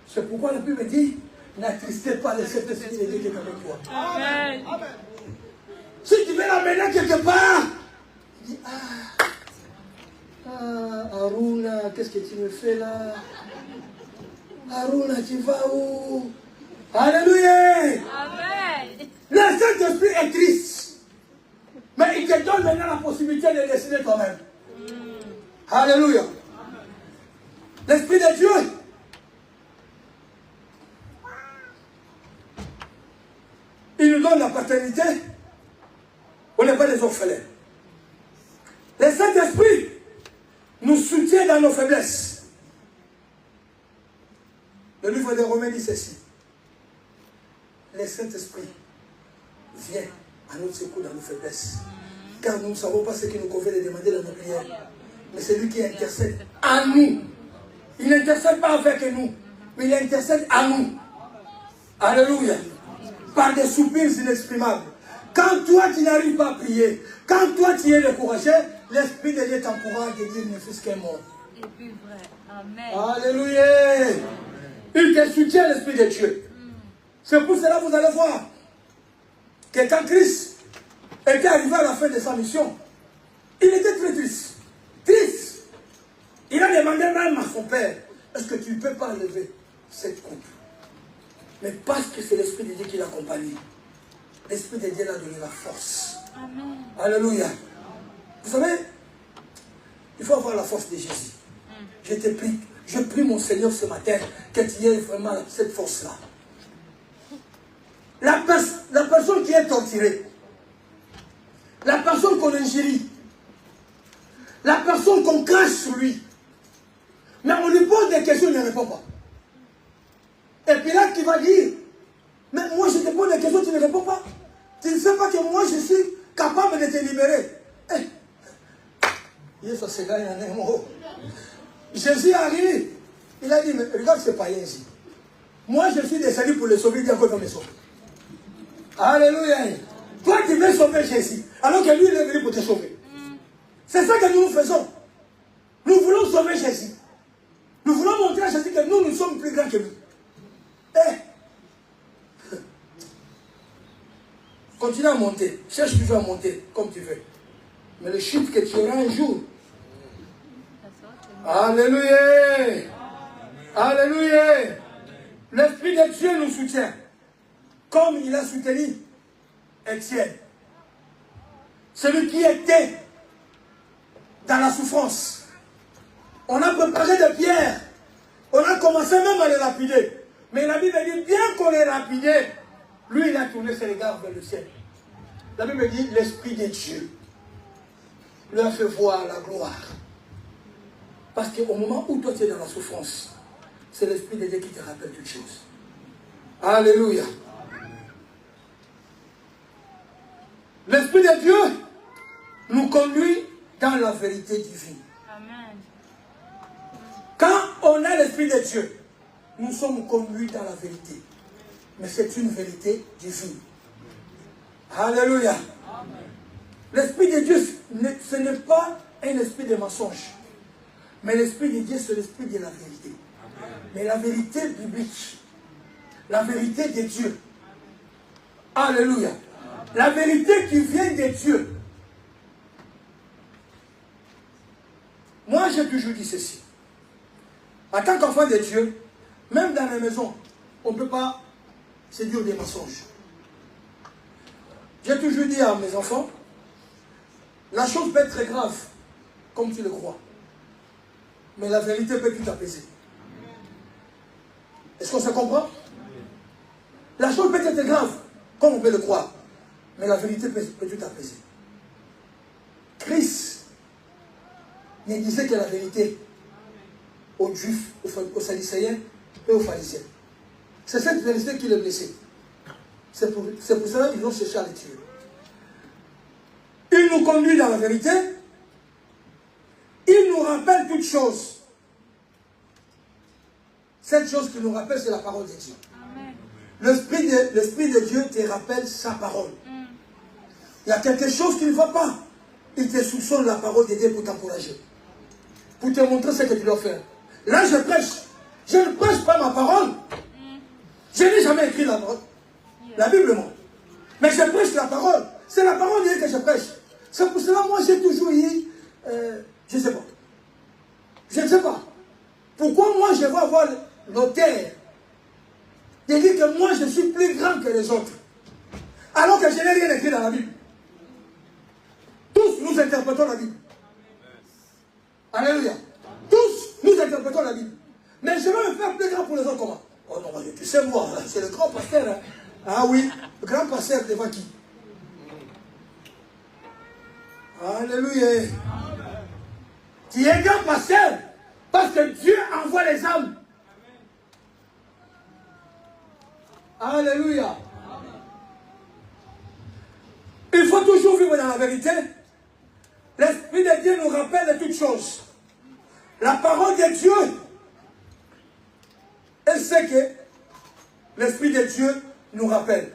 C'est pourquoi la Bible dit, n'attristez pas le Saint-Esprit de Dieu qui est avec toi. Amen. Si tu veux l'amener quelque part, il dit, Aruna, qu'est-ce que tu me fais là? Aruna, tu vas où? Alléluia. Amen. Le Saint-Esprit est triste. Mais il te donne maintenant la possibilité de décider toi-même. Alléluia. L'Esprit de Dieu, il nous donne la paternité. On n'est pas des orphelins. Le Saint-Esprit nous soutient dans nos faiblesses. Le livre des Romains dit ceci. Le Saint-Esprit vient à notre secours dans nos faiblesses. Car nous ne savons pas ce qu'il nous convient de demander dans nos prières. Mais c'est lui qui intercède à nous. Il n'intercède pas avec nous, mais il intercède à nous. Alléluia. Par des soupirs inexprimables. Quand toi tu n'arrives pas à prier, quand toi tu es découragé, l'Esprit de Dieu t'encourage de dire ne fût-ce qu'un mot. Et puis vrai. Amen. Alléluia. Il te soutient, l'Esprit de Dieu. C'est pour cela que vous allez voir que quand Christ était arrivé à la fin de sa mission, il était très triste. Triste. Il a demandé même à son père, est-ce que tu ne peux pas enlever cette coupe? Mais parce que c'est l'Esprit de Dieu qui l'accompagne. L'Esprit de Dieu l'a donné la force. Amen. Alléluia. Vous savez, il faut avoir la force de Jésus. Je prie mon Seigneur ce matin que tu aies vraiment cette force-là. La personne qui est torturée, la personne qu'on ingérie, la personne qu'on crache sur lui, mais on lui pose des questions, il ne répond pas. Et puis là, qui va dire, mais moi je te pose des questions, tu ne réponds pas. Tu ne sais pas que moi je suis capable de te libérer. Jésus arrive, il a dit, mais regarde ce païen ici. Moi je suis descendu pour le sauver, il dit encore dans mes sauver. Alléluia. Toi tu veux sauver Jésus, alors que lui il est venu pour te sauver. C'est ça que nous faisons. Nous voulons sauver Jésus. Nous voulons montrer à Jésus que nous sommes plus grands que lui. Continue à monter. Cherche toujours à monter comme tu veux. Mais le chiffre que tu auras un jour. Alléluia. Alléluia. L'Esprit de Dieu nous soutient. Comme il a soutenu Étienne. Celui qui était dans la souffrance. On a préparé des pierres. On a commencé même à les lapider. Mais la Bible dit, bien qu'on les lapidé, lui il a tourné ses regards vers le ciel. La Bible dit, l'Esprit de Dieu leur fait voir la gloire. Parce qu'au moment où toi tu es dans la souffrance, c'est l'Esprit de Dieu qui te rappelle toutes choses. Alléluia. L'Esprit de Dieu nous conduit dans la vérité divine. Amen. Quand on a l'Esprit de Dieu, nous sommes conduits dans la vérité. Mais c'est une vérité divine. Alléluia. L'Esprit de Dieu, ce n'est pas un esprit de mensonge. Mais l'Esprit de Dieu, c'est l'Esprit de la vérité. Mais la vérité biblique. La vérité de Dieu. Alléluia. La vérité qui vient de Dieu. Moi, j'ai toujours dit ceci. En tant qu'enfant de Dieu, même dans la maison, on ne peut pas se dire des mensonges. J'ai toujours dit à mes enfants, la chose peut être très grave, comme tu le crois. Mais la vérité peut tout apaiser. Est-ce qu'on se comprend? La chose peut être grave, comme on peut le croire. Mais la vérité peut tout apaiser. Christ ne disait que la vérité aux Juifs, aux Sadducéens et aux pharisiens. C'est cette vérité qui les blessait. C'est pour cela qu'ils ont cherché à les tuer. Il nous conduit dans la vérité. Il nous rappelle toutes choses. Cette chose qui nous rappelle, c'est la parole de Dieu. L'Esprit de Dieu te rappelle sa parole. Il y a quelque chose qui ne va pas. Il te soupçonne la parole de Dieu pour t'encourager. Pour te montrer ce que tu dois faire. Là, je prêche. Je ne prêche pas ma parole. Je n'ai jamais écrit la parole. La Bible, moi. Mais je prêche la parole. C'est la parole de Dieu que je prêche. C'est pour cela, moi, j'ai toujours eu... je ne sais pas. Je ne sais pas. Pourquoi moi, je vais avoir l'auteur de dire que moi, je suis plus grand que les autres. Alors que je n'ai rien écrit dans la Bible. Tous, nous interprétons la Bible. Alléluia. Tous, nous interprétons la Bible. Mais je vais me faire plus grand pour les autres comment? Oh non, tu sais moi, c'est le grand pasteur. Hein? Ah oui, le grand pasteur devant qui? Alléluia. Tu es grand pasteur parce que Dieu envoie les âmes. Alléluia. Il faut toujours vivre dans la vérité. L'Esprit de Dieu nous rappelle de toutes choses. La parole de Dieu, elle sait que l'Esprit de Dieu nous rappelle.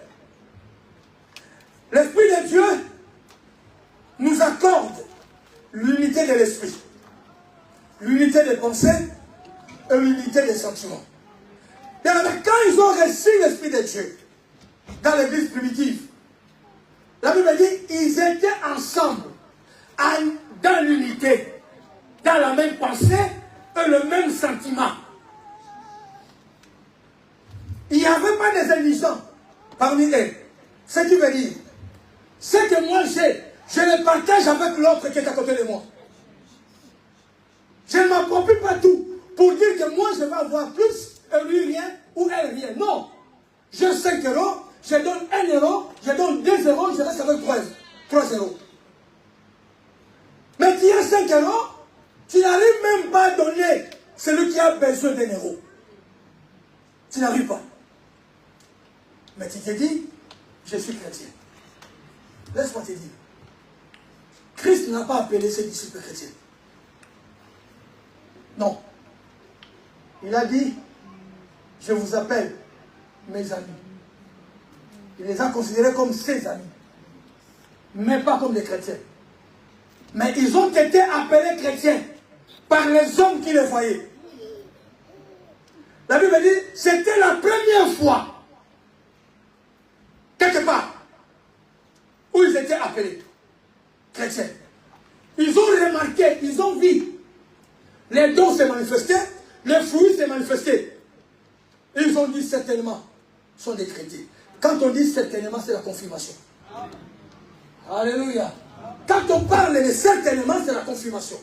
L'Esprit de Dieu nous accorde l'unité de l'Esprit, l'unité des pensées et l'unité des sentiments. Et alors, quand ils ont reçu l'Esprit de Dieu dans l'église primitive, la Bible dit ils étaient ensemble, dans l'unité, dans la même pensée et le même sentiment. Il n'y avait pas des indigents parmi eux. Ce qui veut dire, ce que moi j'ai, je le partage avec l'autre qui est à côté de moi. Je ne m'approprie pas tout pour dire que moi je vais avoir plus et lui rien ou elle rien. Non. J'ai 5 euros, je donne 1 euro, je donne 2 euros, je reste avec 3 euros. Mais tu as 5 euros, tu n'arrives même pas à donner celui qui a besoin d'1 euro. Tu n'arrives pas. Mais tu te dis, je suis chrétien. Laisse-moi te dire. Christ n'a pas appelé ses disciples chrétiens. Non. Il a dit, je vous appelle mes amis. Il les a considérés comme ses amis. Mais pas comme des chrétiens. Mais ils ont été appelés chrétiens par les hommes qui les voyaient. La Bible dit, c'était la première fois, quelque part, où ils étaient appelés chrétiens. Ils ont remarqué, ils ont vu les dons se manifester, les fruits se manifester. Ils ont dit certainement, sont des chrétiens. Quand on dit certainement, c'est la confirmation. Alléluia. Quand on parle de certainement, c'est la confirmation.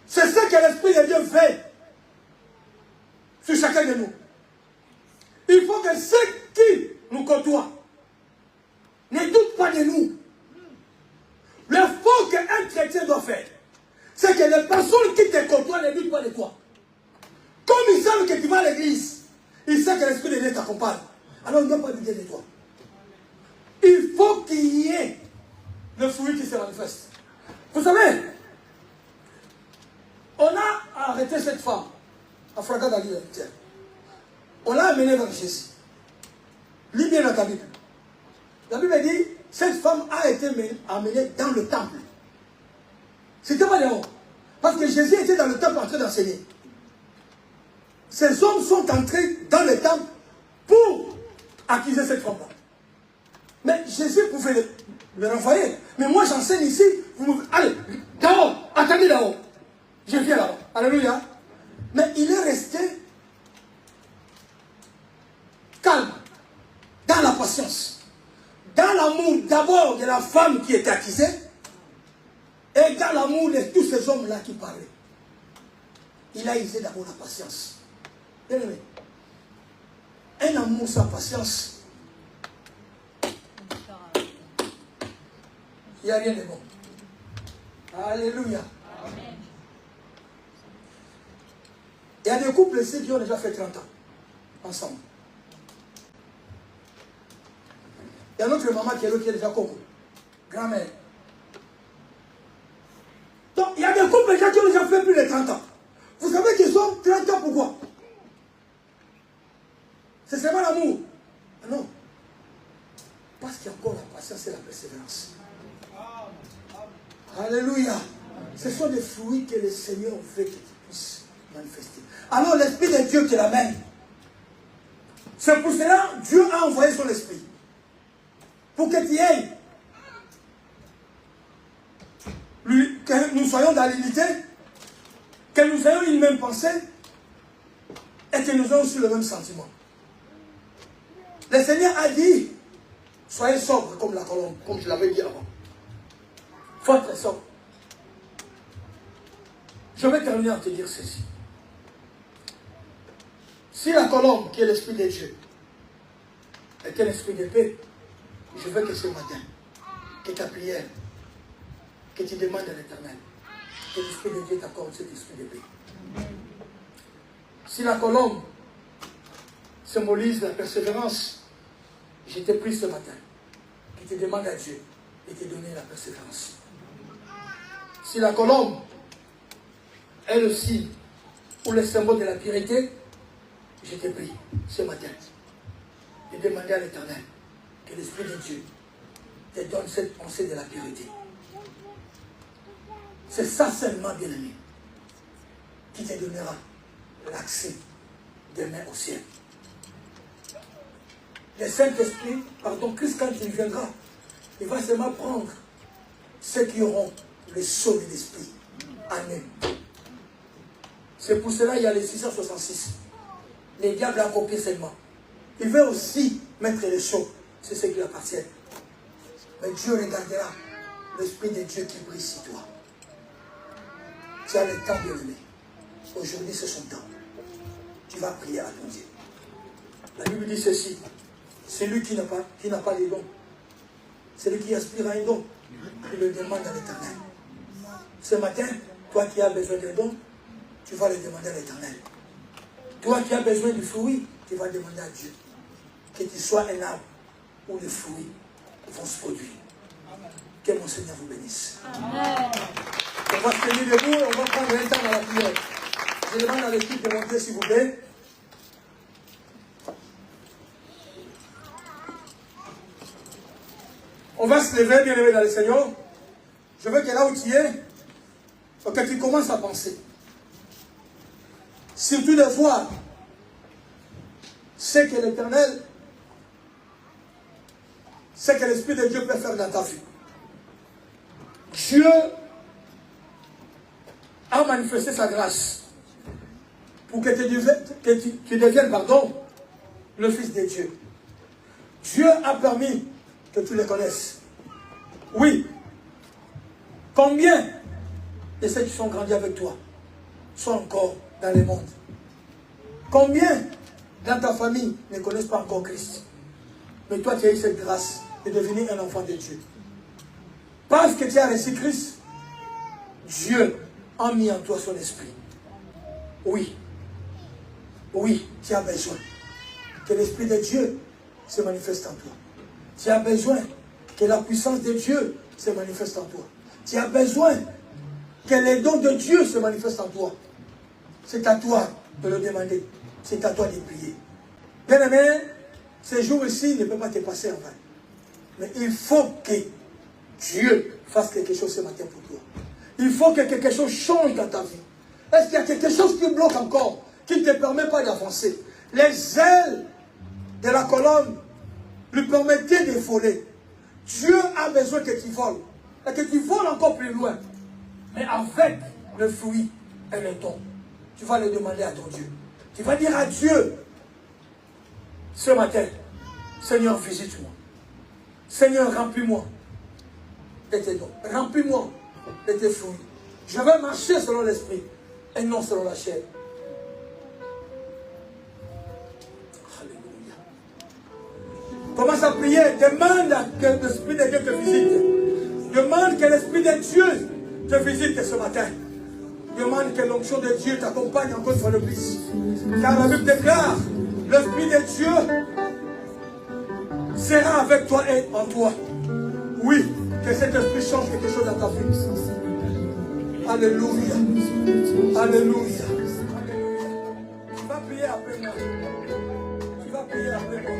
C'est ce que l'Esprit de Dieu fait sur chacun de nous. Il faut que ceux qui nous côtoient ne doutent pas de nous. Le faux qu'un chrétien doit faire, c'est que les personnes qui te côtoient ne doutent pas de toi. Comme ils savent que tu vas à l'église, ils savent que l'Esprit de Dieu t'accompagne. Alors ils ne doivent pas douter de toi. Il faut qu'il y ait le fruit qui se manifeste. Vous savez, on a arrêté cette femme à Fraga d'Ali. On l'a amenée vers Jésus. Lis bien dans ta Bible. La Bible dit, cette femme a été amenée dans le temple. C'était pas dehors. Parce que Jésus était dans le temple en train d'enseigner. Ces hommes sont entrés dans le temple pour accuser cette femme-là. Mais Jésus pouvait le renvoyer. Mais moi j'enseigne ici. Allez, dehors, attendez dehors. Je viens là-bas. Alléluia. Mais il est resté calme, dans la patience, dans l'amour d'abord de la femme qui était accusée et dans l'amour de tous ces hommes-là qui parlaient. Il a usé d'abord la patience. Bien aimé, un amour sans patience, il n'y a rien de bon. Alléluia. Amen. Il y a des couples ici qui ont déjà fait 30 ans ensemble. Il y a notre maman qui est là, qui est déjà Coco, grand-mère. Donc, il y a des couples qui ont déjà fait plus de 30 ans. Vous savez qu'ils sont 30 ans pourquoi? C'est seulement l'amour. Ah non. Parce qu'il y a encore la patience et la persévérance. Alléluia. Ce sont des fruits que le Seigneur veut qu'ils puissent manifester. Alors l'Esprit de Dieu qui l'amène. C'est pour cela que Dieu a envoyé son Esprit. Pour que tu aies, que nous soyons dans l'unité, que nous ayons une même pensée et que nous ayons aussi le même sentiment. Le Seigneur a dit, soyez sobres comme la colombe, comme je l'avais dit avant. Il faut être sobre. Je vais terminer en te dire ceci. Si la colombe, qui est l'Esprit de Dieu, est un esprit de paix, je veux que ce matin, que ta prière que tu demandes à l'Éternel. Que l'Esprit de Dieu t'accorde cet esprit de paix. Si la colombe symbolise la persévérance, je t'ai pris ce matin, qui te demande à Dieu de te donner la persévérance. Si la colombe est le signe ou le symbole de la pureté, je t'ai pris ce matin de demander à l'Éternel que l'Esprit de Dieu te donne cette pensée de la pureté. C'est ça seulement, bien-aimé, qui te donnera l'accès demain au ciel. Le Saint-Esprit, Christ, quand il viendra, il va seulement prendre ceux qui auront le sceau de l'Esprit en eux. C'est pour cela qu'il y a les 666. Les diables ont copié seulement. Il veut aussi mettre le sceau, c'est ce qui lui appartient. Mais Dieu regardera l'Esprit de Dieu qui brille sur toi. Tu as le temps, bien-aimé. Aujourd'hui, c'est son temps. Tu vas prier à ton Dieu. La Bible dit ceci. Celui qui n'a pas les dons, celui qui aspire à un don, il le demande à l'Éternel. Ce matin, toi qui as besoin de dons, tu vas le demander à l'Éternel. Toi qui as besoin du fruit, tu vas demander à Dieu. Que tu sois un arbre où les fruits vont se produire. Que mon Seigneur vous bénisse. Amen. On va se tenir debout et on va prendre un temps dans la prière. Je demande à l'équipe de monter, s'il vous plaît. On va se lever, bien aimé dans le Seigneur. Je veux que là où tu es, que tu commences à penser. Surtout de voir ce que l'Éternel, ce que l'Esprit de Dieu peut faire dans ta vie. Dieu a manifesté sa grâce pour que tu deviennes, le Fils de Dieu. Dieu a permis que tu le connaisses. Oui. Combien de ceux qui sont grandis avec toi sont encore dans le monde? Combien dans ta famille ne connaissent pas encore Christ? Mais toi, tu as eu cette grâce de devenir un enfant de Dieu. Parce que tu as reçu Christ, Dieu a mis en toi son esprit. Oui. Oui, tu as besoin que l'Esprit de Dieu se manifeste en toi. Tu as besoin que la puissance de Dieu se manifeste en toi. Tu as besoin que les dons de Dieu se manifestent en toi. C'est à toi de le demander. C'est à toi de prier. Bien-aimé, ces jours-ci ne peuvent pas te passer en vain. Mais il faut que Dieu fasse quelque chose ce matin pour toi. Il faut que quelque chose change dans ta vie. Est-ce qu'il y a quelque chose qui bloque encore, qui ne te permet pas d'avancer? Les ailes de la colonne lui permettaient de voler. Dieu a besoin que tu voles. Et que tu voles encore plus loin. Mais avec le fruit et le don, tu vas le demander à ton Dieu. Tu vas dire à Dieu, ce matin, Seigneur, visite-moi. Seigneur, remplis-moi de tes dons. Remplis-moi de tes fruits. Je veux marcher selon l'esprit et non selon la chair. Alléluia. Commence à prier. Demande que l'Esprit de Dieu te visite. Demande que l'Esprit de Dieu te visite ce matin. Demande que l'onction de Dieu t'accompagne encore une fois de plus. Car la Bible déclare, l'Esprit de Dieu sera avec toi et en toi. Oui, que cet esprit change quelque chose dans ta vie. Alléluia. Alléluia. Tu vas prier après moi. Tu vas prier après moi.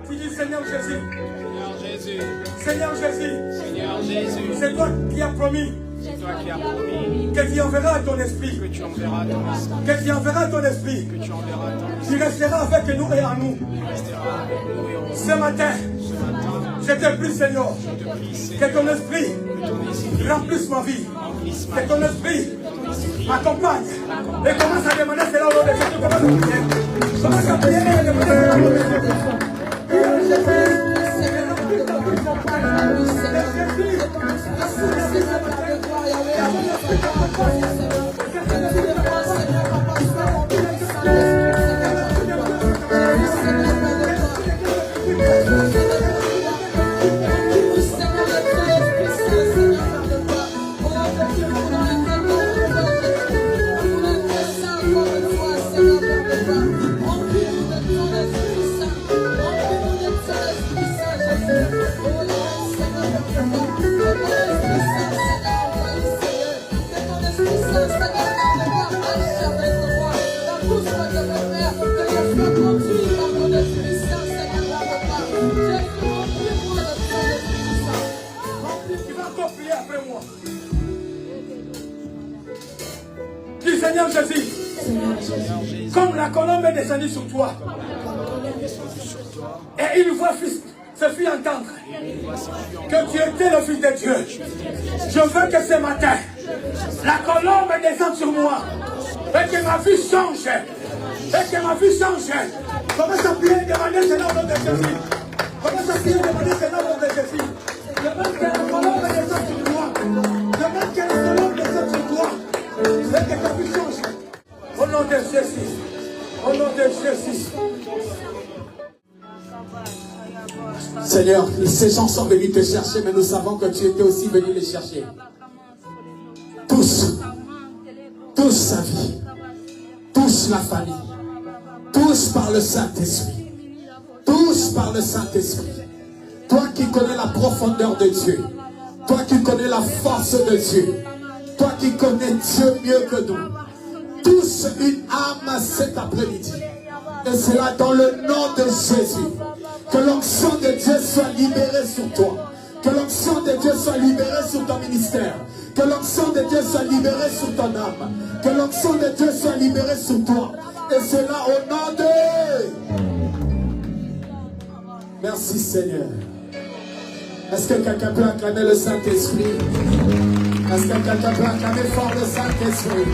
Tu dis Seigneur Jésus. Seigneur Jésus. Seigneur Jésus. Seigneur Jésus. C'est toi qui as promis. C'est toi qui as promis Que tu enverras ton esprit. que tu enverras ton esprit. Que tu enverras ton esprit. Que tu enverras ton esprit. Tu resteras avec nous et en nous. Tu resteras avec nous et en Ce matin, ce matin. je te prie Seigneur. Je te prie, Que Seigneur, ton esprit que ton esprit remplisse ma vie. remplisse ma Que ton vie. esprit m'accompagne. Et commence à demander cela au nom de Jésus. Commence à prier. Commence à prier et demander cela au nom de Jésus. Seigneur Jésus, comme la colombe est descendue sur toi, et une voix se fit entendre que tu étais le Fils de Dieu. Je veux que ce matin, la colombe descende sur moi et que ma vie change. Et que ma vie change. Commence à prier et demander ce nom de Jésus. Commence à prier et demander ce nom de Jésus. Demande que la colombe descende sur moi. Demande que la colombe descende sur toi. Et que ta vie change. Au nom de Jésus. Au nom de Jésus. Seigneur, ces gens sont venus te chercher, mais nous savons que tu étais aussi venu les chercher. Tous sa vie, tous la famille, tous par le Saint-Esprit, tous par le Saint-Esprit. Toi qui connais la profondeur de Dieu, toi qui connais la force de Dieu, toi qui connais Dieu mieux que nous, tous une âme cet après-midi. Et c'est là dans le nom de Jésus. Que l'onction de Dieu soit libérée sur toi. Que l'onction de Dieu soit libérée sur ton ministère. Que l'onction de Dieu soit libérée sur ton âme. Que l'onction de Dieu soit libérée sur toi. Et c'est là au nom de... Merci Seigneur. Est-ce que quelqu'un peut acclamer le Saint-Esprit? Est-ce que quelqu'un peut acclamer fort le Saint-Esprit?